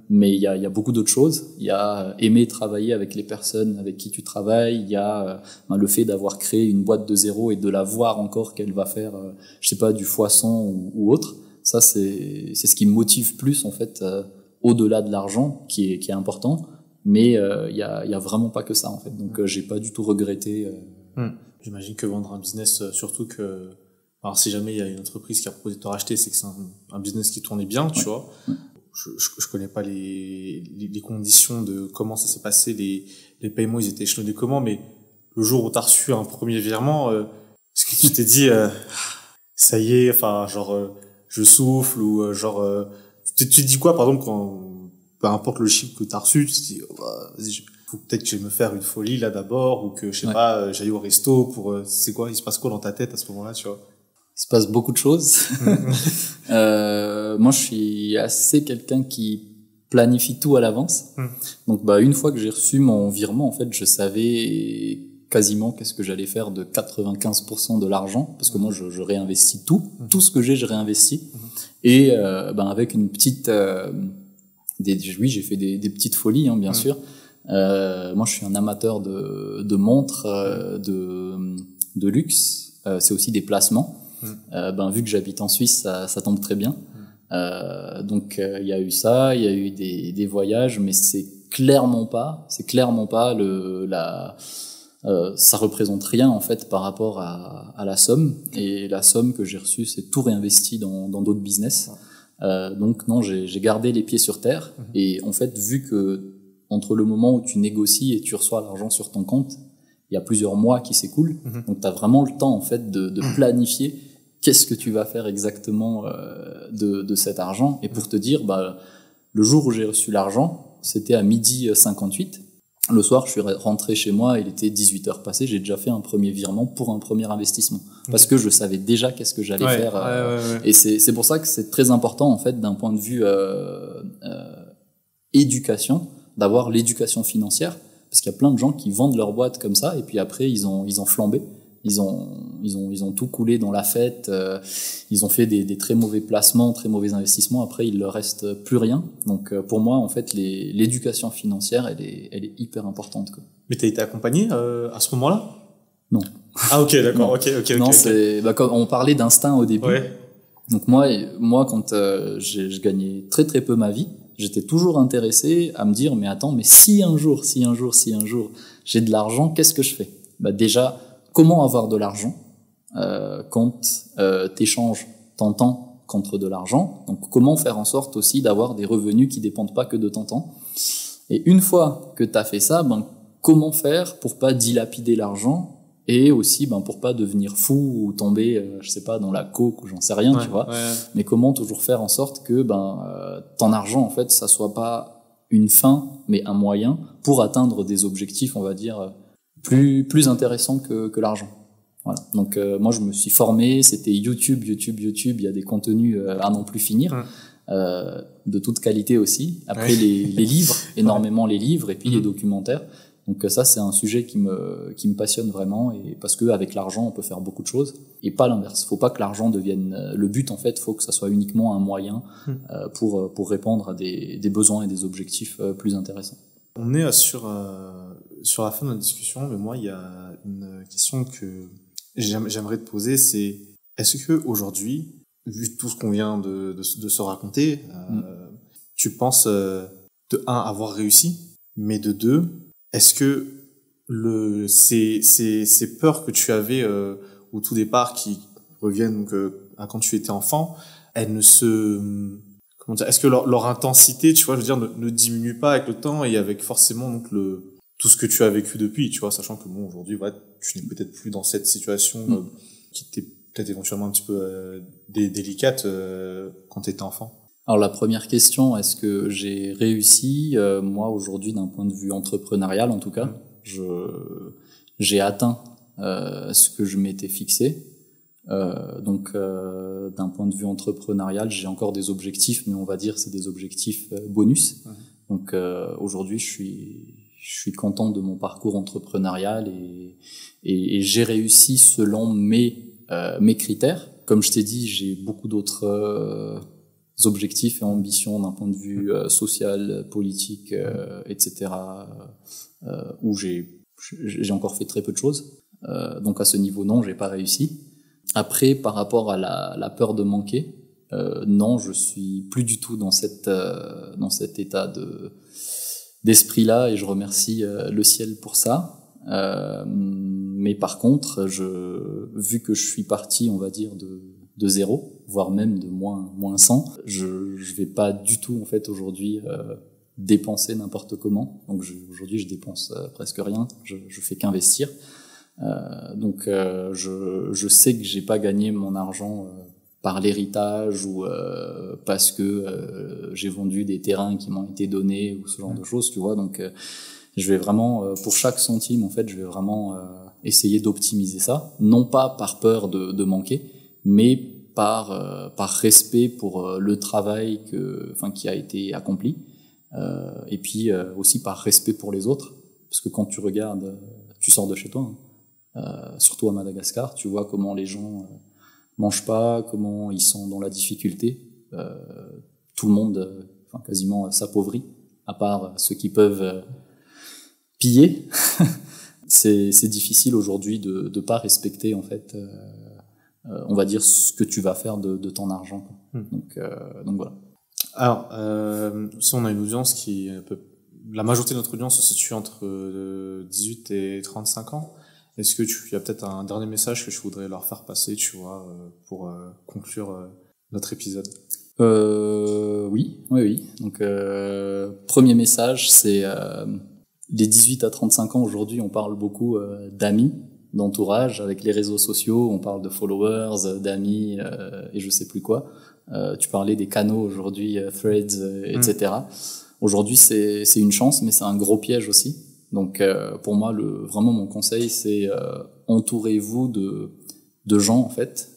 mais il y a beaucoup d'autres choses. Il y a aimer travailler avec les personnes avec qui tu travailles, il y a le fait d'avoir créé une boîte de zéro et de la voir encore qu'elle va faire je sais pas du x100 ou autre. Ça c'est ce qui me motive plus en fait au-delà de l'argent qui est important. Mais il y a vraiment pas que ça en fait, donc j'ai pas du tout regretté. J'imagine que vendre un business, surtout que, alors si jamais il y a une entreprise qui a proposé de te racheter, c'est que c'est un business qui tournait bien, tu vois. Je connais pas les conditions de comment ça s'est passé, les paiements ils étaient échelonnés comment, mais le jour où t'as reçu un premier virement, est-ce que tu t'es dit ça y est, enfin genre je souffle ou genre tu te dis quoi par exemple quand peu importe le chiffre que t'as reçu, tu te dis vas-y, faut peut-être que je vais me faire une folie là d'abord ou que je sais pas, j'aille au resto pour c'est quoi, il se passe quoi dans ta tête à ce moment-là, tu vois? Il se passe beaucoup de choses. Moi je suis assez quelqu'un qui planifie tout à l'avance. Donc bah une fois que j'ai reçu mon virement en fait, je savais quasiment qu'est-ce que j'allais faire de 95% de l'argent parce que moi je réinvestis tout ce que j'ai, je réinvestis. Et avec une petite oui, j'ai fait des petites folies, hein, bien sûr. Moi, je suis un amateur de montres, de luxe. C'est aussi des placements. Vu que j'habite en Suisse, ça tombe très bien. Donc, il y a eu ça, il y a eu des voyages, mais c'est clairement pas ça représente rien en fait par rapport à la somme. Et la somme que j'ai reçue, c'est tout réinvesti dans d'autres business. Donc non, j'ai gardé les pieds sur terre. Et en fait, vu que entre le moment où tu négocies et tu reçois l'argent sur ton compte, il y a plusieurs mois qui s'écoulent. Donc tu as vraiment le temps en fait de planifier qu'est-ce que tu vas faire exactement de cet argent. Et pour te dire, le jour où j'ai reçu l'argent, c'était à 12h58. Le soir, je suis rentré chez moi, il était 18h passées, j'ai déjà fait un premier virement pour un premier investissement. Parce que je savais déjà qu'est-ce que j'allais faire. Et c'est pour ça que c'est très important, en fait, d'un point de vue éducation, d'avoir l'éducation financière. Parce qu'il y a plein de gens qui vendent leur boîte comme ça, et puis après, ils ont flambé. Ils ont tout coulé dans la fête. Ils ont fait des très mauvais placements, très mauvais investissements. Après, il leur reste plus rien. Donc, pour moi, en fait, l'éducation financière, elle est hyper importante, quoi. Mais t'as été accompagné à ce moment-là? Non. Ah ok, d'accord. Ok. Non, c'est comme on parlait d'instinct au début. Ouais. Donc moi, quand je gagnais très très peu ma vie, j'étais toujours intéressé à me dire mais attends, mais si un jour, j'ai de l'argent, qu'est-ce que je fais? Déjà, comment avoir de l'argent quand t'échanges ton temps contre de l'argent. Donc comment faire en sorte aussi d'avoir des revenus qui dépendent pas que de ton temps. Et une fois que t'as fait ça, comment faire pour pas dilapider l'argent et aussi pour pas devenir fou ou tomber je sais pas dans la coke ou j'en sais rien, tu vois. Mais comment toujours faire en sorte que ton argent en fait ça soit pas une fin, mais un moyen pour atteindre des objectifs, on va dire, plus intéressants que l'argent. Voilà. Donc moi je me suis formé, c'était YouTube, il y a des contenus à n'en plus finir, de toute qualité aussi. Après les livres, énormément les livres, et puis les documentaires. Donc ça c'est un sujet qui me passionne vraiment, et parce que avec l'argent on peut faire beaucoup de choses et pas l'inverse. Faut pas que l'argent devienne le but en fait, faut que ça soit uniquement un moyen pour répondre à des besoins et des objectifs plus intéressants. On est sur la fin de notre discussion, mais moi il y a une question que j'aimerais te poser, c'est est-ce que aujourd'hui, vu tout ce qu'on vient de se raconter, tu penses de un avoir réussi, mais de deux, est-ce que ces peurs que tu avais au tout départ qui reviennent donc à quand tu étais enfant, elles ne se comment dire, est-ce que leur intensité, tu vois, je veux dire, ne diminue pas avec le temps et avec forcément donc tout ce que tu as vécu depuis, tu vois, sachant que bon aujourd'hui, voilà, tu n'es peut-être plus dans cette situation qui était peut-être éventuellement un petit peu délicate quand tu étais enfant. Alors la première question, est-ce que j'ai réussi? Moi aujourd'hui, d'un point de vue entrepreneurial en tout cas, j'ai atteint ce que je m'étais fixé. Donc d'un point de vue entrepreneurial, j'ai encore des objectifs, mais on va dire c'est des objectifs bonus. Donc aujourd'hui, je suis content de mon parcours entrepreneurial et j'ai réussi selon mes critères. Comme je t'ai dit, j'ai beaucoup d'autres objectifs et ambitions d'un point de vue social, politique, etc. Où j'ai encore fait très peu de choses. Donc à ce niveau, non, j'ai pas réussi. Après, par rapport à la peur de manquer, non, je suis plus du tout dans cet état d'esprit-là, et je remercie le ciel pour ça. Mais par contre, vu que je suis parti, on va dire, de zéro, voire même de moins 100, je vais pas du tout, en fait, aujourd'hui, dépenser n'importe comment. Donc aujourd'hui, je dépense presque rien, je fais qu'investir. Donc je sais que j'ai pas gagné mon argent par l'héritage ou parce que j'ai vendu des terrains qui m'ont été donnés ou ce genre de choses, tu vois. Donc je vais vraiment pour chaque centime en fait, je vais vraiment essayer d'optimiser ça, non pas par peur de manquer, mais par respect pour le travail qui a été accompli, et puis aussi par respect pour les autres, parce que quand tu regardes, tu sors de chez toi, surtout à Madagascar, tu vois comment les gens mangent pas, comment ils sont dans la difficulté. Tout le monde, quasiment s'appauvrit, à part ceux qui peuvent piller. C'est difficile aujourd'hui de pas respecter en fait, on va dire ce que tu vas faire de ton argent. Donc voilà. Alors, si on a une audience qui la majorité de notre audience se situe entre 18 et 35 ans. Est-ce que il y a peut-être un dernier message que je voudrais leur faire passer, tu vois, pour conclure notre épisode? Oui. Donc, premier message, c'est les 18 à 35 ans aujourd'hui, on parle beaucoup d'amis, d'entourage. Avec les réseaux sociaux, on parle de followers, d'amis et je sais plus quoi. Tu parlais des canaux aujourd'hui, Threads, etc. Aujourd'hui, c'est une chance, mais c'est un gros piège aussi. Donc pour moi, vraiment mon conseil, c'est entourez-vous de gens en fait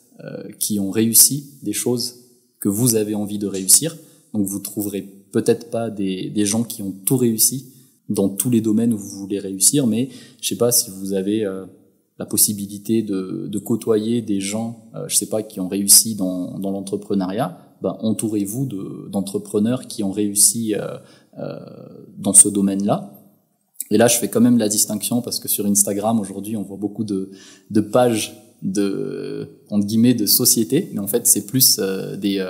qui ont réussi des choses que vous avez envie de réussir. Donc vous trouverez peut-être pas des gens qui ont tout réussi dans tous les domaines où vous voulez réussir, mais je sais pas si vous avez la possibilité de côtoyer des gens, je sais pas, qui ont réussi dans l'entrepreneuriat. Entourez-vous d'entrepreneurs qui ont réussi dans ce domaine-là. Et là, je fais quand même la distinction parce que sur Instagram, aujourd'hui, on voit beaucoup de pages entre guillemets, de société, mais en fait, c'est plus des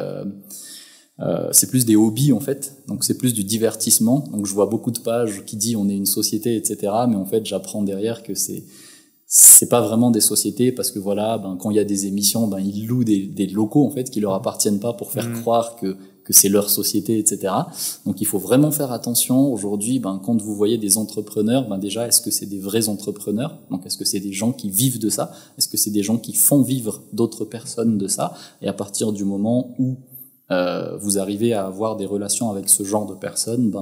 hobbies, en fait. Donc, c'est plus du divertissement. Donc, je vois beaucoup de pages qui disent on est une société, etc. Mais en fait, j'apprends derrière que c'est pas vraiment des sociétés parce que voilà, quand il y a des émissions, ils louent des locaux, en fait, qui leur appartiennent pas pour faire croire que c'est leur société, etc. Donc il faut vraiment faire attention aujourd'hui. Quand vous voyez des entrepreneurs, déjà, est-ce que c'est des vrais entrepreneurs? Donc est-ce que c'est des gens qui vivent de ça? Est-ce que c'est des gens qui font vivre d'autres personnes de ça? Et à partir du moment où vous arrivez à avoir des relations avec ce genre de personnes,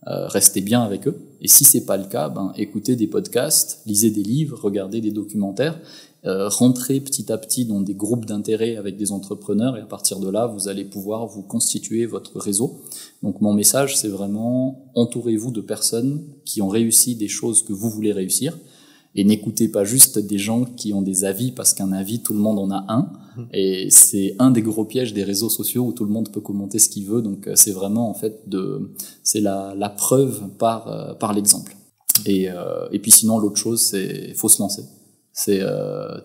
restez bien avec eux. Et si c'est pas le cas, écoutez des podcasts, lisez des livres, regardez des documentaires, rentrez petit à petit dans des groupes d'intérêt avec des entrepreneurs et à partir de là, vous allez pouvoir vous constituer votre réseau. Donc mon message, c'est vraiment entourez-vous de personnes qui ont réussi des choses que vous voulez réussir et n'écoutez pas juste des gens qui ont des avis parce qu'un avis, tout le monde en a un. Et c'est un des gros pièges des réseaux sociaux où tout le monde peut commenter ce qu'il veut. Donc c'est vraiment en fait c'est la preuve par l'exemple. Et puis sinon l'autre chose, c'est faut se lancer. C'est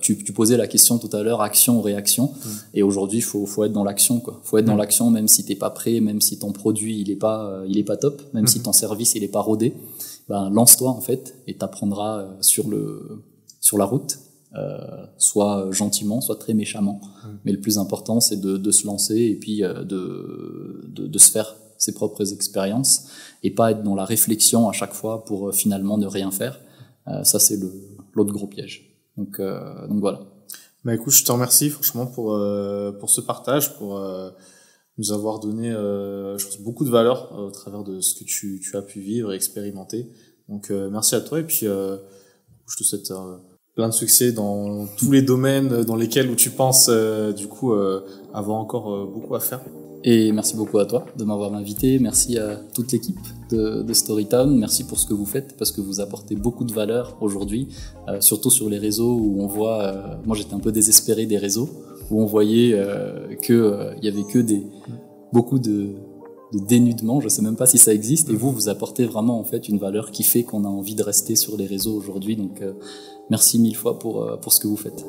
tu posais la question tout à l'heure, action ou réaction, et aujourd'hui faut être dans l'action quoi. Faut être dans l'action même si t'es pas prêt, même si ton produit il est pas top, même si ton service il est pas rodé, lance-toi en fait et t'apprendras sur la route, soit gentiment, soit très méchamment. Mais le plus important c'est de se lancer et puis de se faire ses propres expériences et pas être dans la réflexion à chaque fois pour finalement ne rien faire. Ça c'est l'autre gros piège. Donc voilà. Écoute, je te remercie franchement pour ce partage, pour nous avoir donné je pense beaucoup de valeur au travers de ce que tu as pu vivre et expérimenter. Donc merci à toi et puis je te souhaite plein de succès dans tous les domaines dans lesquels où tu penses avoir encore beaucoup à faire. Et merci beaucoup à toi de m'avoir invité. Merci à toute l'équipe de Storytown. Merci pour ce que vous faites parce que vous apportez beaucoup de valeur aujourd'hui, surtout sur les réseaux où on voit. Moi, j'étais un peu désespéré des réseaux où on voyait il y avait que beaucoup de dénudement. Je sais même pas si ça existe. Et vous apportez vraiment en fait une valeur qui fait qu'on a envie de rester sur les réseaux aujourd'hui. Donc, merci mille fois pour ce que vous faites.